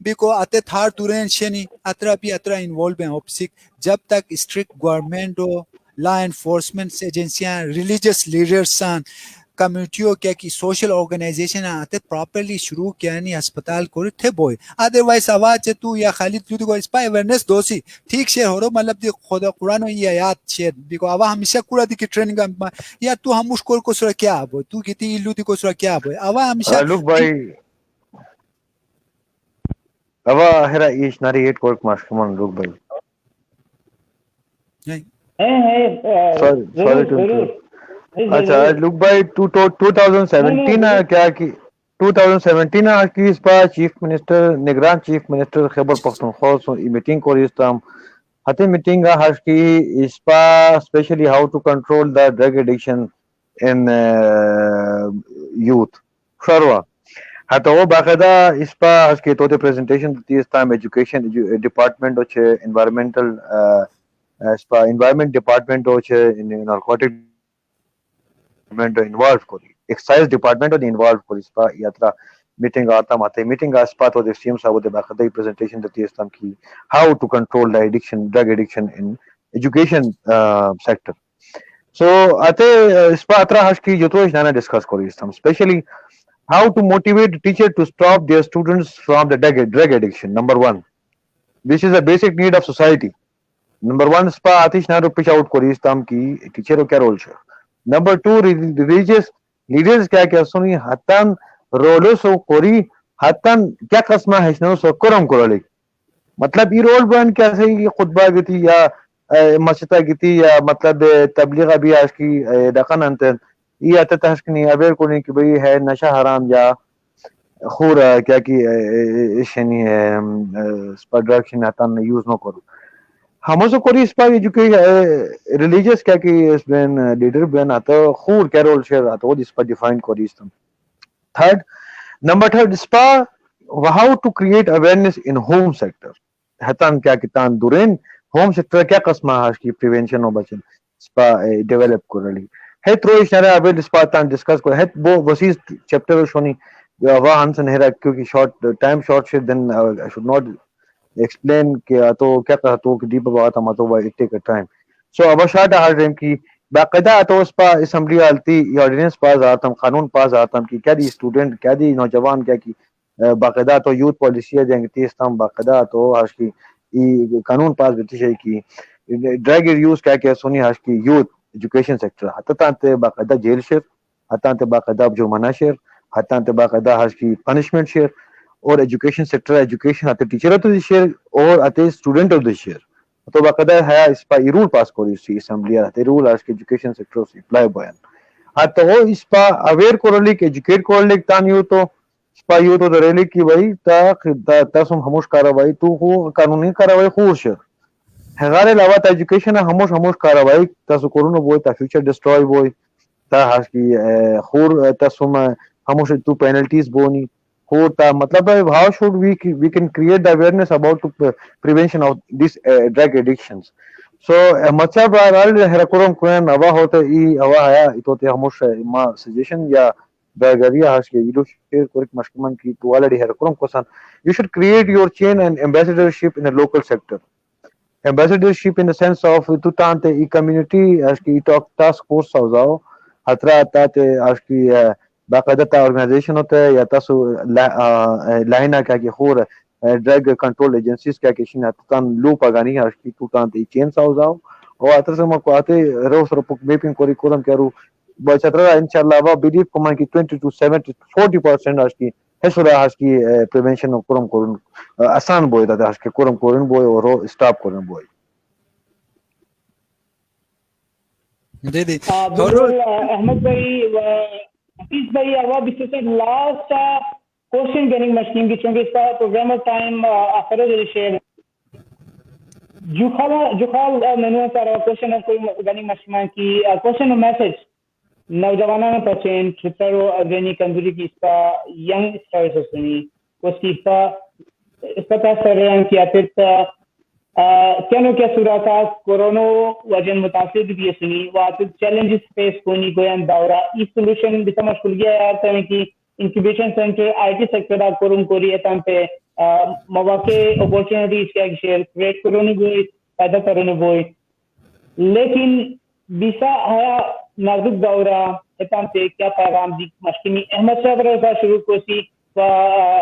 بھی کو آتے تھار دورین شنی آترا بھی آترا انوالو ہیں اپسک جب تک اسٹرکٹ گورنمنٹ ہو لا انفورسمنٹ ایجنسیاں ریلیجس لیڈرسان کمیونٹیوں کیا کی سوشل آرگنائزیشن آتے پراپرلی شروع کیا نہیں ہسپتال کو تھے بوئے ادروائز آواز تو یا خالد تو اس پا اویرنس دوسی ٹھیک شیر ہو رو مطلب دی خدا قرآن و یہ آیات شیر بیکو آوا ہمیشہ کورا دی کی ٹریننگ یا تو ہم مشکل کو سرا کیا بوئے تو کیتی ایلو دی کو سرا کیا بوئے آوا ہمیشہ لوک بھائی ابا ہرا ایش ناری ایٹ کورک ماشکمان لوک بھائی سوری اچھا لوک بھائی 2017 کیا کی 2017 کی اس پا چیف منسٹر نگران چیف منسٹر خیبر پختونخوا سو میٹنگ کو ریستام ہتے میٹنگ ہاش کی اس پا especially how to control the drug addiction in youth شروع ہتا وہ باقاعدہ اس پا اس کے تو پریزنٹیشن دیتی اس ٹائم ایجوکیشن ڈپارٹمنٹ ہوچے انوائرمنٹل اس پا انوائرمنٹ ڈپارٹمنٹ ہوچے نارکوٹک انوالو کری ایکسائز ڈپارٹمنٹ اور انوالو کری اس پا یاترا میٹنگ آتا ماتے میٹنگ اس پا تو سی ایم صاحب دے باقاعدہ پریزنٹیشن دیتی اس ٹائم کی how to control the addiction drug addiction in education sector so آتے اس پا اترا ہش کی جو تو نانا ڈسکس کری اس time especially how to motivate the teacher to stop their students from the drug addiction. Number one, this is a basic need of society. Number one, spa atish na rupish out kori istam ki teacher kya role hai. Number two, religious leaders kya suni hatan role so kori hatan kya qasma hashno so koram koralik. matlab ye role ban kya se ye khutba giti ya masjida giti ya matlab tabligha bhi aaj ki daqan antan یہ آتا تحسکنی aware کنی کہ بھئی ہے نشہ حرام یا خور کیا کی شنی سپا ڈرگ شنی آتا یوز نو کرو ہمو سے کوری سپا ایجوکیشن ریلیجیس کیا کی اس بین لیڈر بین آتا خور کیا رول شیر آتا وہ جس پا ڈیفائن کوری استم تھرڈ نمبر تھرڈ سپا how to create awareness in home sector ہتان کیا کتان دورین ہوم سیکٹر کیا قسم ہاش کی پریونشن ہو بچن اسپا ڈیولپ کرلی ہے تھرو اشارہ ابھی اسپاتان ڈسکس کو ہے وہ وسیع چیپٹر شونی وا ہنسن ہے کیونکہ شارٹ ٹائم شارٹ سے دین آئی شوڈ ناٹ ایکسپلین کیا تو کیا کہا تو کہ ڈیپ بات ہم تو اٹ ٹیک ٹائم سو اب شارٹ ہر ٹائم کی باقاعدہ تو اس پا اسمبلی آلتی آرڈیننس پاس آتم قانون پاس آتم کی کیا دی اسٹوڈنٹ کیا دی نوجوان کیا کی باقاعدہ تو یوتھ پالیسی جنگ تیستم باقاعدہ تو ہاش کی قانون پاس بیتی ہے کی ڈرگ یوز کیا سونی ہاش کی یوتھ ایجوکیشن سیکٹر حتی باقاعدہ جیل شیر حتی باقاعدہ جرمانہ شیر حتی باقاعدہ ہاش کی پنشمنٹ شیر اور ایجوکیشن سیکٹر ایجوکیشن آتے ٹیچر آتے شیئر اور آتے اسٹوڈنٹ آف دا شیئر تو باقاعدہ ہے اس پا رول پاس کری سی اسمبلی آتے رول آج کے ایجوکیشن سیکٹر سے اپلائی بوائن تو وہ اس پا اویئر کرلی کہ ایجوکیٹ کرلی تان یو تو اس پا یو تو دریلی کی بھائی تا سم ہموش کاروائی تو ہو قانونی کاروائی خور شیر ہزارے علاوہ تا ایجوکیشن ہموش کاروائی تا سو کرونا بوئی تا فیوچر ڈسٹروئی بوئی تا ہاش کی خور تا سم ہموش تو پینلٹیز بونی ہوتا مطلب how should we can create the awareness about to prevention of these drug addictions so مطلب رال ہرکورم کوین اوا ہوتا ای اوا ہے ایتوتے ہموش ما سجیشن یا داگریا ہاش کے ویڈیو شیئر کرک مشکمن کی تو already ہرکورم کوسان you should create your chain and ambassadorship in the local sector ambassadorship in the sense of تو تانتے ای community ہاش کی task force سوزاو ہترا تاتے ہاش کی باقاعدہ تا آرگنائزیشن ہوتا ہے یا تاسو لائنا کیا کہ خور ڈرگ کنٹرول ایجنسیز کیا کہ شین تان لو پاگانی ہے کی تو تان تی چین ساوزاو او اتر سے مکو آتے روس رپک میپنگ کوری کورم کرو بچترا انشاءاللہ وا بیلیف کمان کی 20 to 70 40% آج کی ہسورا آج کی پریونشن کورم کورن آسان بوئی دا آج کے کورم کورن بوئی اور اسٹاپ کورن بوئی دے دے بالکل احمد بھائی حفیظ بھائی اب بسیسے لاسٹ کوشچن گیننگ مشکین کی چونکہ اس کا پروگرام آف ٹائم آخر ہے شیئر جو خال مینو سارا کوشچن ہے کوئی گیننگ مشکین کی کوشچن میسج نوجوانوں نے پچین ٹرپر و اگرینی کندوری کی اس کا ینگ اسٹارز سنی اس کی اس کا تاثر رہے ہیں کہ آتر کیا کیا صورتات کورونا وجن متاثر بھی سنی وہ چیلنجز فیس کونی گویان دورہ اس سولوشن بھی سمجھ کھل گیا ہے آتا ہے کہ انکیوبیشن سینٹر آئی ٹی سیکٹر دا کروں کوری اتام پہ مواقع اپورچونٹیز کیا شیئر کریٹ کرونی گوئی پیدا کرونی گوئی لیکن بیسا آیا نازک دورہ اتام پہ کیا پیغام دی مشکلی احمد شاہ برا شروع کو سی و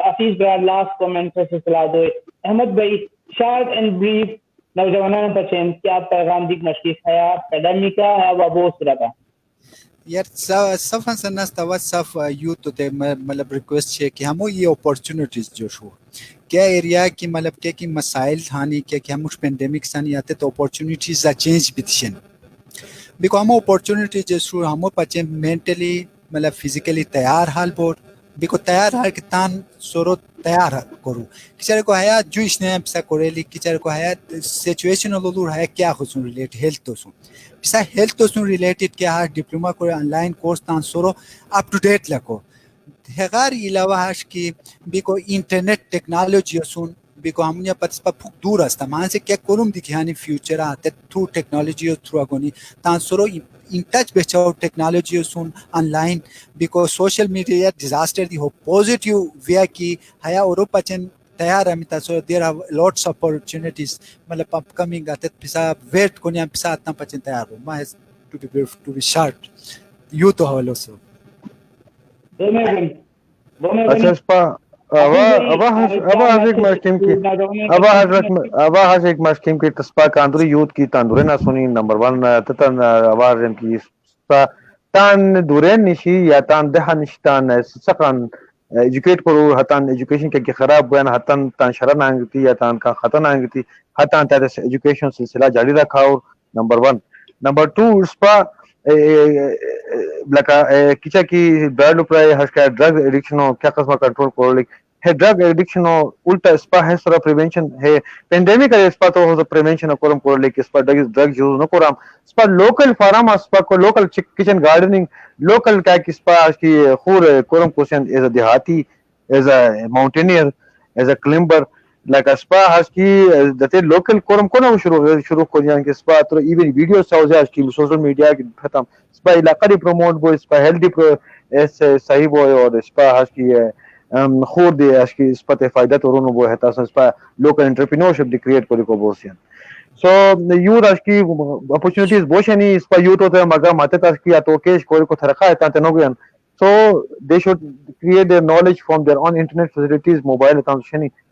حفیظ برا لاسٹ کومنٹ سے صلاح دوئے احمد بھائی شارٹ اینڈ بریف نوجوانوں پر چین کیا پیغام دیکھ مشکل ہے اکیڈمی کا ہے وہ بہت سرا تھا یار صف سنس توا صف یوتھ تے مطلب ریکویسٹ ہے کہ ہمو یہ اپورچونٹیز جو شو کیا ایریا کی مطلب کیا کی مسائل تھانی کیا کہ ہم پینڈیمک سانی آتے تو اپورچونٹیز چینج بتشن بیکو ہمو اپورچونٹیز جو شو ہمو پچے مینٹلی مطلب فزیکلی تیار حال بور بیکو تیار حال کہ تان سورو تیار کرو کچھ کو ہے جو اس نے پسا کوریلی کچھ کو ہے سچویشن لولور ہے کیا خصوص ریلیٹ ہیلتھ تو سو پسا ہیلتھ تو سو ریلیٹڈ کیا ہے ڈپلوما کو آن لائن کورس تان سورو اپ ٹو ڈیٹ لکو ہغار علاوہ ہش کی بیکو انٹرنیٹ ٹیکنالوجی سون بیکو ہم نے پتہ پھک دور است مان سے کیا کرم دکھانی فیوچر آتے تھرو ٹیکنالوجی تھرو اگونی تان سورو in touch بچاؤ ٹیکنالوجی سون آن لائن بیکو سوشل میڈیا ڈیزاسٹر دی ہو پازیٹیو ویا کی ہیا اور پچن تیار ہے متا so there have lots of opportunities مطلب اپ کمنگ آتے پسا ویٹ کونیا پسا اتنا پچن تیار ہو ما ہیز ٹو بی شارٹ یو تو ہولو سو اچھا اسپا ابا ایک مشکیم کی تسپا کاندوری یوتھ کی تاندورے نہ سنی نمبر 1 تتن آواز کی تان دورین نشی یا تان دہا نشتان سقان ایجوکیٹ کرو ہتان ایجوکیشن کے خراب بیان ہتان تان شرن آنگتی یا تان کا خطن آنگتی ہتان تا ایجوکیشن سلسلہ جاری رکھا اور نمبر 1 نمبر 2 اسپا لکا کچا کی ڈرگ پرائے ہش کا ڈرگ ایڈکشن ہو کیا قسم کنٹرول کرو لک ہے ڈرگ ایڈکشن ہو الٹا اسپا ہے سورا پریونشن ہے پینڈیمک ہے اسپا تو ہو پریونشن کرم کرو لک اسپا ڈرگ یوز نہ کرام اسپا لوکل فارم اسپا کو لوکل کچن گارڈننگ لوکل کیا کہ اسپا کی خور کرم کوشن ایز اے دیہاتی as a mountaineer as a climber like aspa haski date local korum kona shuru ko yan ke aspa to even video sauza haski social media ki khatam aspa ilaqa di promote bo aspa healthy es sahi bo aur aspa haski خود haski aspa te fayda to rono bo heta aspa local entrepreneurship di create ko ko bosian so youth haski opportunities boshani aspa youth to maga mate taski to kesh ko ko tharqa eta tenogian so they should create their knowledge from their own internet facilities mobile attention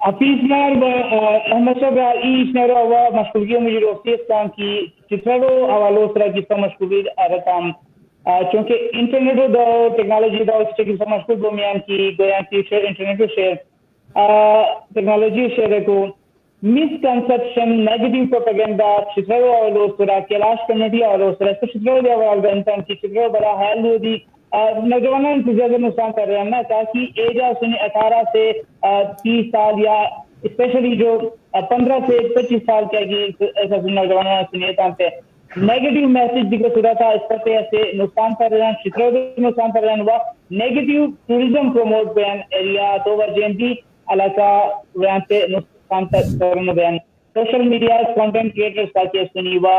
Hafeez مار احمد شاہ ایش نرو و مشغولیت مجھے روستان کی چترو حوالو سرا کی مشغولی رقم چونکہ internet دو technology دو اس کی مشغول بومیان کی گویا کی share internet share technology share کو misconception negative propaganda چترو حوالو سرا کلاش کمیٹی حوالو سرا چترو دے حوالو بنتان کی چترو بڑا حال ہو دی نوجوانوں کو زیادہ نقصان کر رہے ہیں نا تاکہ ایج 18 سے 30 سال یا اسپیشلی جو 15 سے 25 سال کے ایسا نوجوانوں سنیے تھے نیگیٹو میسج بھی صدا تھا اس پر ایسے نقصان کر رہے ہیں چتروں کو نقصان کر رہے ہیں وہ نیگیٹو ٹورزم پروموٹ بیان ایریا تو ورجنٹی علاقہ وہاں سے نقصان کرنے بیان سوشل میڈیا کنٹینٹ کریٹرز کا کیس سنی و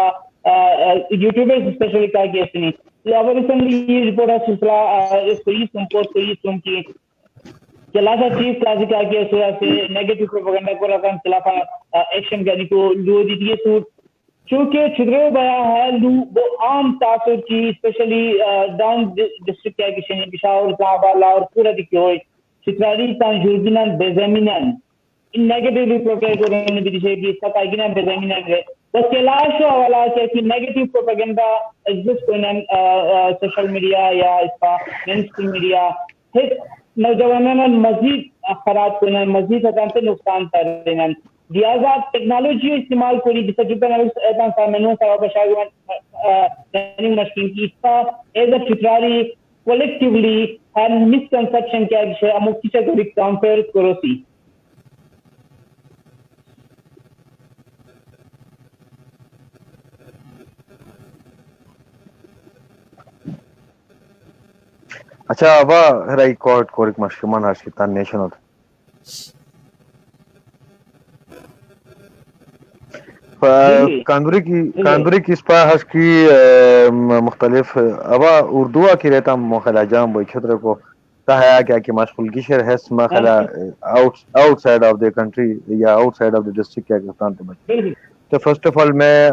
یوٹیوبرز اسپیشلی کا کیس سنی recently یہ رپورٹ ہے سلسلہ اس کو یہ سن کی چلاتا چیف کلاسک کا کیا سورا سے نیگیٹو پروپیگنڈا کو رقم خلاف ایکشن کرنے کو لو دی ہے سوٹ چونکہ چھدرو بیا ہے لو وہ عام تاثر کی اسپیشلی ڈاؤن ڈسٹرکٹ کیا کشن پشاور صاحب اور پورا دکھے ہوئے چتراری تان جورجنان بیزامینان ان نیگیٹو پروپیگنڈا کو رہنے بھی دیشے کہ اس کا تاکینہ بیزامینان ہے بس کلاش والا کہ نیگیٹو پروپیگنڈا ایگزسٹ ہونے سوشل میڈیا یا اس کا مین اسٹریم میڈیا نوجوانوں نے مزید خراب کرنا مزید سے نقصان کر رہے ہیں لہٰذا ٹیکنالوجی استعمال کری جس سے مینو مشکل کی اس کا ایز اے چتراری کولیکٹیولی اینڈ مسکنسپشن کیا امک کی کمپیئر کرو سی اچھا وا رائی کوریک مشکمان آج کی تان نیشن ہوتا کاندوری کی اسپا حس کی مختلف ابا اردو کی رہتا موخلا جام بوئی چھتر کو کہا کیا کہ مشغول کی شہر ہے مخلا outside of the country یا outside of the district کیا کہتان تھے بچے تو فرسٹ آف آل میں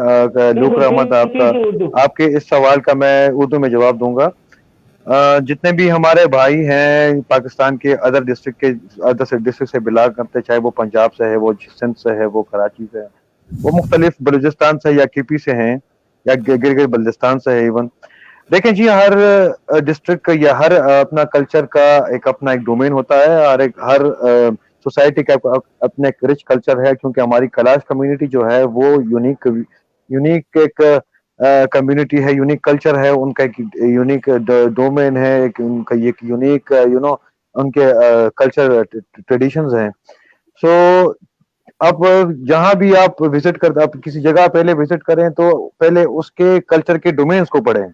لوک رحمت آپ کے اس سوال کا میں اردو میں جواب دوں گا جتنے بھی ہمارے بھائی ہیں پاکستان کے ادر ڈسٹرکٹ سے بلانگ کرتے چاہے وہ پنجاب سے ہے وہ سندھ سے ہے وہ کراچی سے ہے وہ مختلف بلوچستان سے یا کے پی سے ہیں یا گلگت بلتستان سے ہے ایون دیکھیں جی ہر ڈسٹرکٹ کا یا ہر اپنا کلچر کا اپنا ایک ڈومین ہوتا ہے اور ہر سوسائٹی کا اپنا ایک رچ کلچر ہے کیونکہ ہماری کلاش کمیونٹی جو ہے وہ یونیک ایک کمیونٹی ہے یونیک کلچر ہے ان کا ایک یونیک ڈومین ہے ان کا ایک یونیک ان کے کلچر ٹریڈیشنز ہیں سو اب جہاں بھی آپ وزٹ کرتے آپ کسی جگہ پہلے وزٹ کریں تو پہلے اس کے کلچر کے ڈومینز کو پڑھیں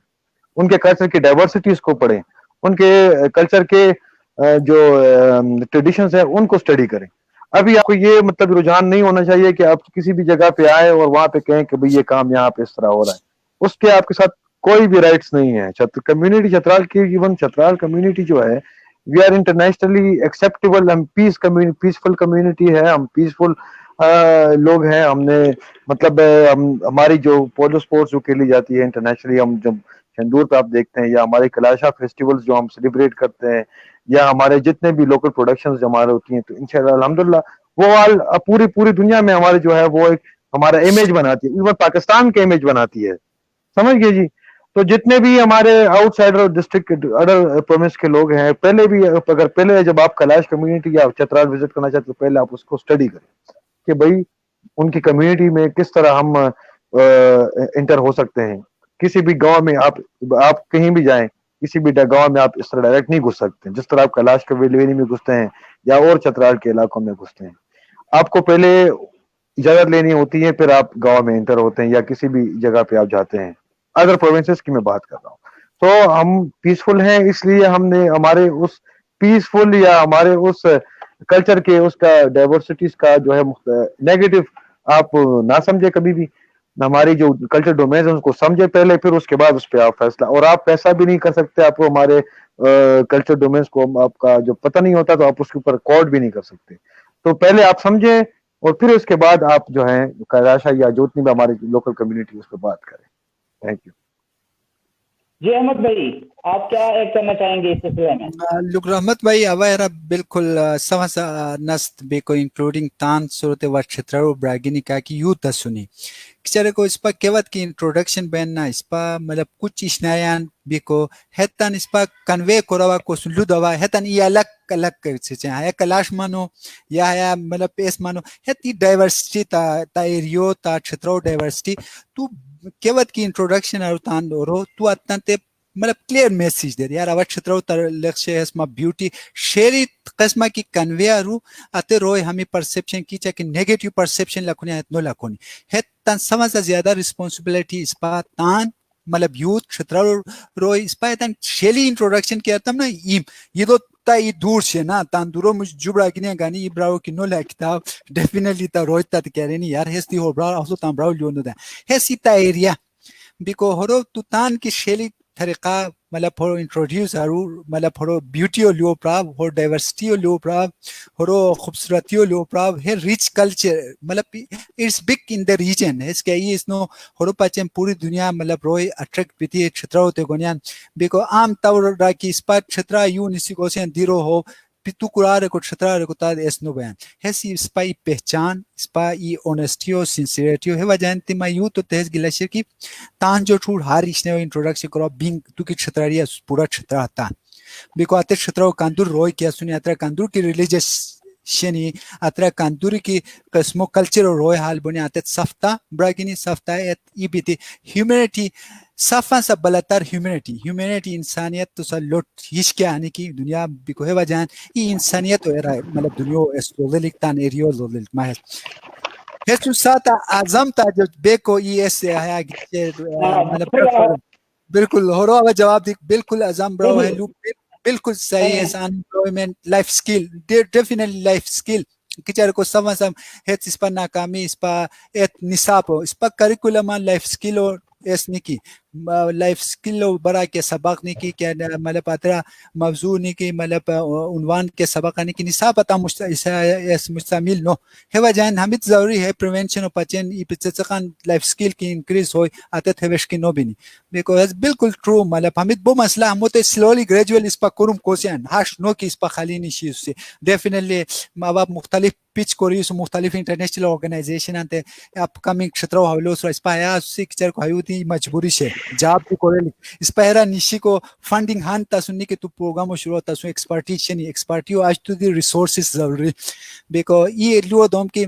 ان کے کلچر کی ڈائیورسٹیز کو پڑھیں ان کے کلچر کے جو ٹریڈیشنز ہیں ان کو اسٹڈی کریں ابھی آپ کو یہ مطلب رجحان نہیں ہونا چاہیے کہ آپ کسی بھی جگہ پہ آئے اور وہاں پہ کہیں کہ بھئی یہ کام یہاں پہ اس طرح ہو رہا ہے اس کے آپ کے ساتھ کوئی بھی رائٹس نہیں ہے کمیونٹی چترال کی ایون چترال کمیونٹی جو ہے وی آر انٹرنیشنلی ایکسیپٹیبل ہم پیسفل کمیونٹی ہے ہم پیسفل لوگ ہیں ہم نے مطلب ہماری جو پولو سپورٹس جو کھیلی جاتی ہے انٹرنیشنلی ہم جب شندور پہ آپ دیکھتے ہیں یا ہمارے کلاشا فیسٹیولز جو ہم سیلیبریٹ کرتے ہیں یا ہمارے جتنے بھی لوکل پروڈکشنز جو ہمارے ہوتی ہیں تو انشاءاللہ الحمدللہ وہ پوری دنیا میں ہمارے جو ہے وہ ایک ہمارا امیج بناتی ہے ایون پاکستان کے امیج بناتی ہے سمجھ گئے جی تو جتنے بھی ہمارے out cider district other province کے لوگ ہیں پہلے بھی اگر پہلے جب آپ کلاش کمیونٹی یا چترال وزٹ کرنا چاہتے تو پہلے آپ اس کو اسٹڈی کریں کہ بھائی ان کی کمیونٹی میں کس طرح ہم انٹر ہو سکتے ہیں کسی بھی گاؤں میں آپ کہیں بھی جائیں کسی بھی گاؤں میں آپ اس طرح ڈائریکٹ نہیں گھس سکتے جس طرح آپ کلاش کمیونٹی میں گھستے ہیں یا اور چترال کے علاقوں میں گھستے ہیں آپ کو پہلے اجازت لینی ہوتی ہے پھر آپ گاؤں میں انٹر ہوتے ہیں یا کسی بھی جگہ پہ آپ جاتے ہیں ادر پروونسز کی میں بات کر رہا ہوں. تو ہم پیسفل ہیں, اس لیے ہم نے ہمارے اس پیسفل یا ہمارے اس کلچر کے اس کا ڈائیورسٹیز کا جو ہے نیگیٹو آپ نہ سمجھے کبھی بھی. ہماری جو کلچر ڈومینز ہیں اس کو سمجھے پہلے, پھر اس کے بعد اس پہ آپ فیصلہ. اور آپ ایسا بھی نہیں کر سکتے, آپ کو ہمارے کلچر ڈومینز کو آپ کا جو پتہ نہیں ہوتا تو آپ اس کے اوپر ریکارڈ بھی نہیں کر سکتے. تو پہلے آپ سمجھیں اور پھر اس کے بعد آپ جو ہیں کیراشا یا جتنی بھی ہماری لوکل کمیونٹی اس پہ بات کریں. Thank you. جی احمد بھائی, آپ کیا ایڈ کرنا چاہیں گے اس سلسلے میں؟ لوگ رحمت بھائی اوائرا بالکل سماسا نست بیکو انکلوڈنگ تان صورت و چھترو براگینی کا کی یو تسونی کچرے کو اس پا کیوت کی انٹروڈکشن بیننا اس پا مطلب کچھ اشنایان بیکو ہیتان اس پا کنوے کوروا کو سلو دوا ہیتان ای الگ الگ کرچے چاہاں یا کلاش مانو یا مطلب پیس مانو ہیتی ڈائیورسٹی تا ایریو تا چھترو ڈائیورسٹی تو کیوت کی انٹروڈکشن اور تان دورو تو اتنتے مطلب کلیئر میسیج دے یار اوٹ چھترو تر لکشے اس ما بیوٹی شیری قسمہ کی کنوے رو اتے روئے ہمیں پرسپشن کی چاہے کہ نیگیٹیو پرسپشن لکھونی ہے نو لکھونی ہے تن سمجھ زیادہ رسپانسبلٹی اس پا تان مطلب یوتھ چھترو روئے اس پا تن شیلی انٹروڈکشن کیا تم نا یہ تو تا ای دور سے نا تان دورو مجھ جبرا گنے گانی ای براو کی نو لکھتا ڈیفینیٹلی تا روئے تا کہہ رہے نہیں یار ہستی ہو براو افسو تان براو لیو نو دا ہسی تا ایریا بیکو ہرو تو تان کی شیلی طریقہ مطلب پھرو انٹروڈیوس ہرو مطلب پھرو بیوٹیو لیو پراو ہر ڈائیورسٹیو لیو پراو ہرو خوبصورتیو لیو پراو ہے ریچ کلچر مطلب it's big in the region اس کے یہ اس نو ہرو پچم پوری دنیا مطلب روئے اٹریکٹ بیتی چھترا ہوتے گونیان بیکو عام طور را کی اس پا چھترا یوں نسی کو سے دیرو ہو تو قرار کو چھترا رکو تا اس نو بیان ہسی اس پا پہچان اس پا اونسٹیو سنسیریٹیو ہے وجہن تی ما یو تو تہز گلشر کی تان جو چھوڑ ہار اس نے انٹروڈکشن کرو بینگ تو کی چھتراری پورا چھترا تان بیکو آتے چھترا کاندور روئے کیا سنی اترا کاندور کی ریلیجس شنی اترا کاندوری کی قسمو کلچر روئے حال بنی آتے سفتا براگینی سفتا ای بیتی ہیومینٹی صفا سا بلتر ہیومینٹی انسانیت تو سا لوٹ ہیچ کیا آنے کی دنیا بیکو ہے وجہن ای انسانیت ہو رہا ہے مطلب دنیا اس لولک تان ایریو لولک محل ہیچو ساتا اعظم تا جو بیکو ای ایس سے آیا مطلب بالکل ہو رہا جواب دی بالکل اعظم براو ہے لوگ بالکل صحیح ہے انپلائمنٹ لائف سکل ڈیفینیٹلی لائف سکل کچر کو سمجھ ہیچ اس پا ناکامی اس پا ایت نصاب ہو اس پا کریکولم لائف سکل اور اس نکی لائف سکل برا کے سبق نکی کیا مطلب اترا موضوع نکی مطلب عنوان کے سبق نکی نصاب اتا مستعمل نو ہے وجہن ہمیں ضروری ہے پریونشن و پچین ای پچچقان لائف سکل کی انکریز ہوئی آتے تھے وش کی نو بھی نہیں بیکوز بالکل ٹرو مطلب ہمیں بو مسئلہ ہم ہوتے سلولی گریجولی اس پا کرم کوسین ہاش نو کی اس پا خالی نہیں شیز سے ڈیفینیٹلی ماں باپ مختلف پچ کوری سو مختلف انٹرنیشنل آرگنائزیشن انتے اپ کمنگ چھترو حوالو سو اس پا آیا سکچر کو حیوتی مجبوری سے جاب بھی کوری اس پا ہیرا نیشی کو فنڈنگ ہان تا سننی کہ تو پروگرام و شروع تا سو ایکسپرٹیشن ایکسپرٹیو آج تو دی ریسورسز ضروری بیکو یہ لو دوم کی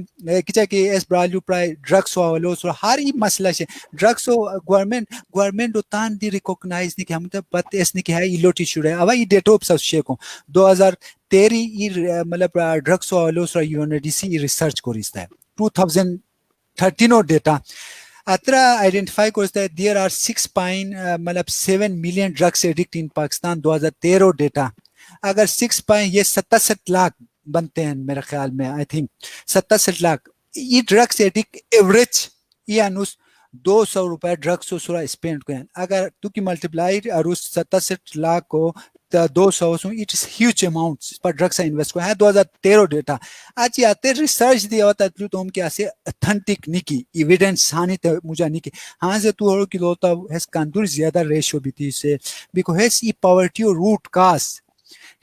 کچا کہ اس برالو پرائے ڈرگس حوالو سو ہر ہی مسئلہ سے ڈرگس و گورنمنٹ تان دی ریکوگنائز نہیں کہ ہم تو بات اس نے کہ ہے ایلوٹی شروع ہے اب یہ ڈیٹ آف سب شے کو 2013 مطلب ڈرگس حوالو سو یونیڈیسی ریسرچ کو رستا ہے 2013 ڈیٹا اترا آئیڈینٹیفائی کرتا ہے there are 6.7 million drugs addict in Pakistan 2013 data اگر 6 یہ 67 لاکھ بنتے ہیں میرے خیال میں آئی تھنک 67 لاکھ یہ ڈرگس ایڈکٹ ایوریج یہ انوس 200 روپے ڈرگس و سورا اسپینڈ کو ہیں اگر تو کی ملٹیپلائی اروس 67 لاکھ کو 200 so it is huge amount per drugs invest کو ہے 2013 ڈیٹا آج یہ آتے ریسرچ دیا ہوتا ہے تو ہم کیا سے اتھنٹک نکی ایویڈنس ہانی تے مجھا نکی ہاں سے تو ہرو کی لوتا ہے کاندور زیادہ ریشو بھی تھی سے بیکو ہے ای پاورٹی و روٹ کاس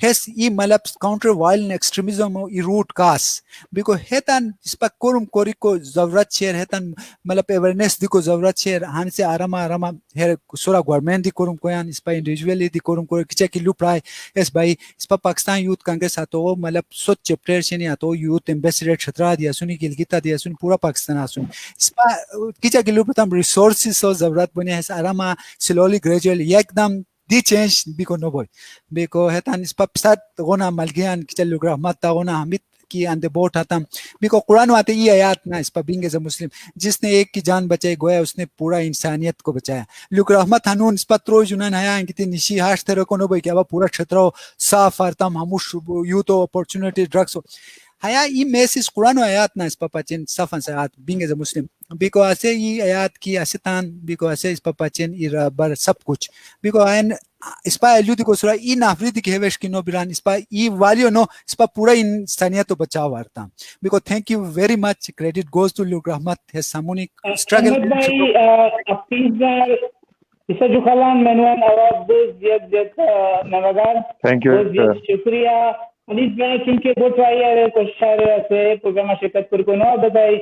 ہیس ای مطلب کاؤنٹر وائلنٹ ایکسٹریمزم ای روٹ کاس بیکو ہیتان اس پا کورم کوری کو ضرورت شیر ہیتان مطلب ایورنیس دی کو ضرورت شیر ہاں سے آراما ہیر سورا گورنمنٹ دی کورم کویان اس پا انڈیویجولی دی کورم کوری کچا کی لو پرائے اس بھائی اس پا پاکستان یوتھ کانگریس آتو مطلب سوچ چپٹر شنی آتو یوتھ ایمبیسیڈر چھترا دیا سنی گلگتا دیا سنی پورا پاکستان آسنی اس پا کچا کی لو پرتام ریسورسز سو ضرورت بنی ہے آراما سلولی گریجولی ایک دم دی چینج بیکو نو بوئی بیکو ہیتان اس پا پسات غونا ملگیان کچا لوگ رحمت تا غونا ہمیں کی اندے بوٹ آتا بیکو قرآن آتے یہ آیات نا اس پر بینگ ایز اے مسلم جس نے ایک کی جان بچائی گویا اس نے پورا انسانیت کو بچایا. لوک رحمت ہنون اس پر ترو جنان ہیا انگیتی نشی ہاش تیرے کو نو بھئی کیا پورا چھترو صاف آرتام ہموش یوتھ اپورچونٹی ڈرگس ہیا ای میسیز قرآن آیات نا اس پر پچین صف انسا آیات بینگ ایز اے مسلم بیکو اسے ای آیات کی اسیتان بیکو اسے اس پر پچین ای رابر سب کچھ بیکو آئین اس پا ایلو دی کو سورا ای نافریدی کی ہیوش کی نو بران اس پا ای والیو نو اس پا پورا انسانیت تو بچاو وارتا بیکو thank you very much credit goes to لوک رحمت ہے سامونی اسٹرگل احمد بھائی حفیظ اسا جو خلان منوان آواز بوز زیاد نمگار بوز زیاد شکریہ خالد بھائی چونکہ بہت رائی ہے کوشش رہے سے پروگرام شرکت کر کو نو بتائی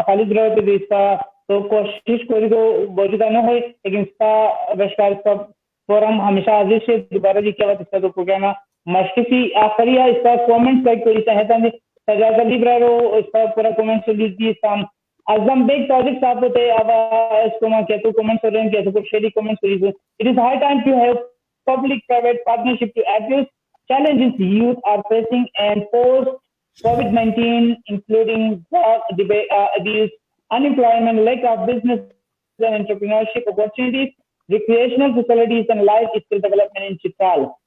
خالد رہو تو اس کا تو کوشش کری تو موجودہ نہ ہوئی لیکن اس کا بشکار اس کا فورم ہمیشہ حاضر سے دوبارہ جی کیا اس کا تو پروگرام مشکسی آخری ہے اس کا کومنٹ کا کوئی چاہتا نہیں سجاد علی برو اس کا پورا کومنٹ سے لیجیے اس کا اعظم بیگ پروجیکٹ صاحب ہوتے اب اس کو میں کہتا ہوں کومنٹ کر رہے ہیں کہ ایسے کچھ شیری کومنٹ کریے it is high time to have public private partnership to address challenges youth are facing and post Covid-19 including drug abuse, unemployment, lack of business and entrepreneurship opportunities, recreational facilities and life skill development in Chitral.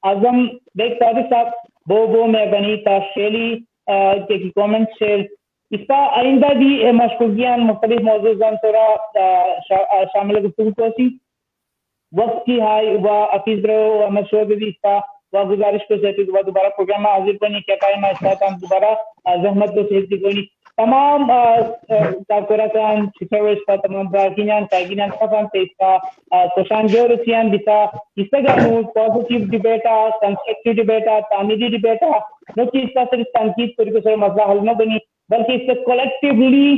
Azam Beg Project Sahab Bobo Mehbani Tasheli کے comment share اس کا آئندہ بھی مشغولیاں مختلف موضوعات سورا شامل گفتگو کوسی وقت کی ہائی و حفیظ برو احمد شاہ بھی اس کا و گزارش کو سہتی دوبارہ پروگرام حاضر کرنے کیا ٹائم ہے اس کا دوبارہ زحمت کو سہتی کوئی تمام کارکوراتان چھتروس کا تمام براکینان کائگینان خفان سے اس کا کوشان جو رسیان دیتا اس کا گانو پازیٹیو ڈیبیٹا کنسٹرکٹیو ڈیبیٹا تعمیری ڈیبیٹا نو چیز کا صرف تنقید کر کے سر مسئلہ حل نہ بنی بلکہ اس سے کولیکٹیولی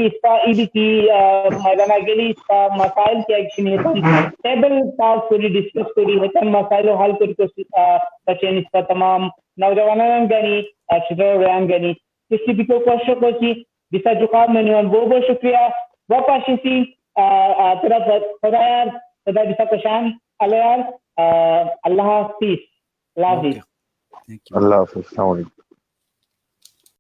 اس کا ایڈی کی میدانہ گلی اس کا مسائل کی ایکشن ہے ٹیبل پاس کری ڈسکس کری ہے مسائل حل کر کے بچین اس کا تمام نوجوانوں گنی چھتر ریان گنی کسی بھی کو کوشش کو سی جسا جقاب میں نے بہت شکریہ وہ پاشی طرف خدا یار خدا جسا کشان اللہ یار اللہ حافظ اللہ حافظ السلام علیکم.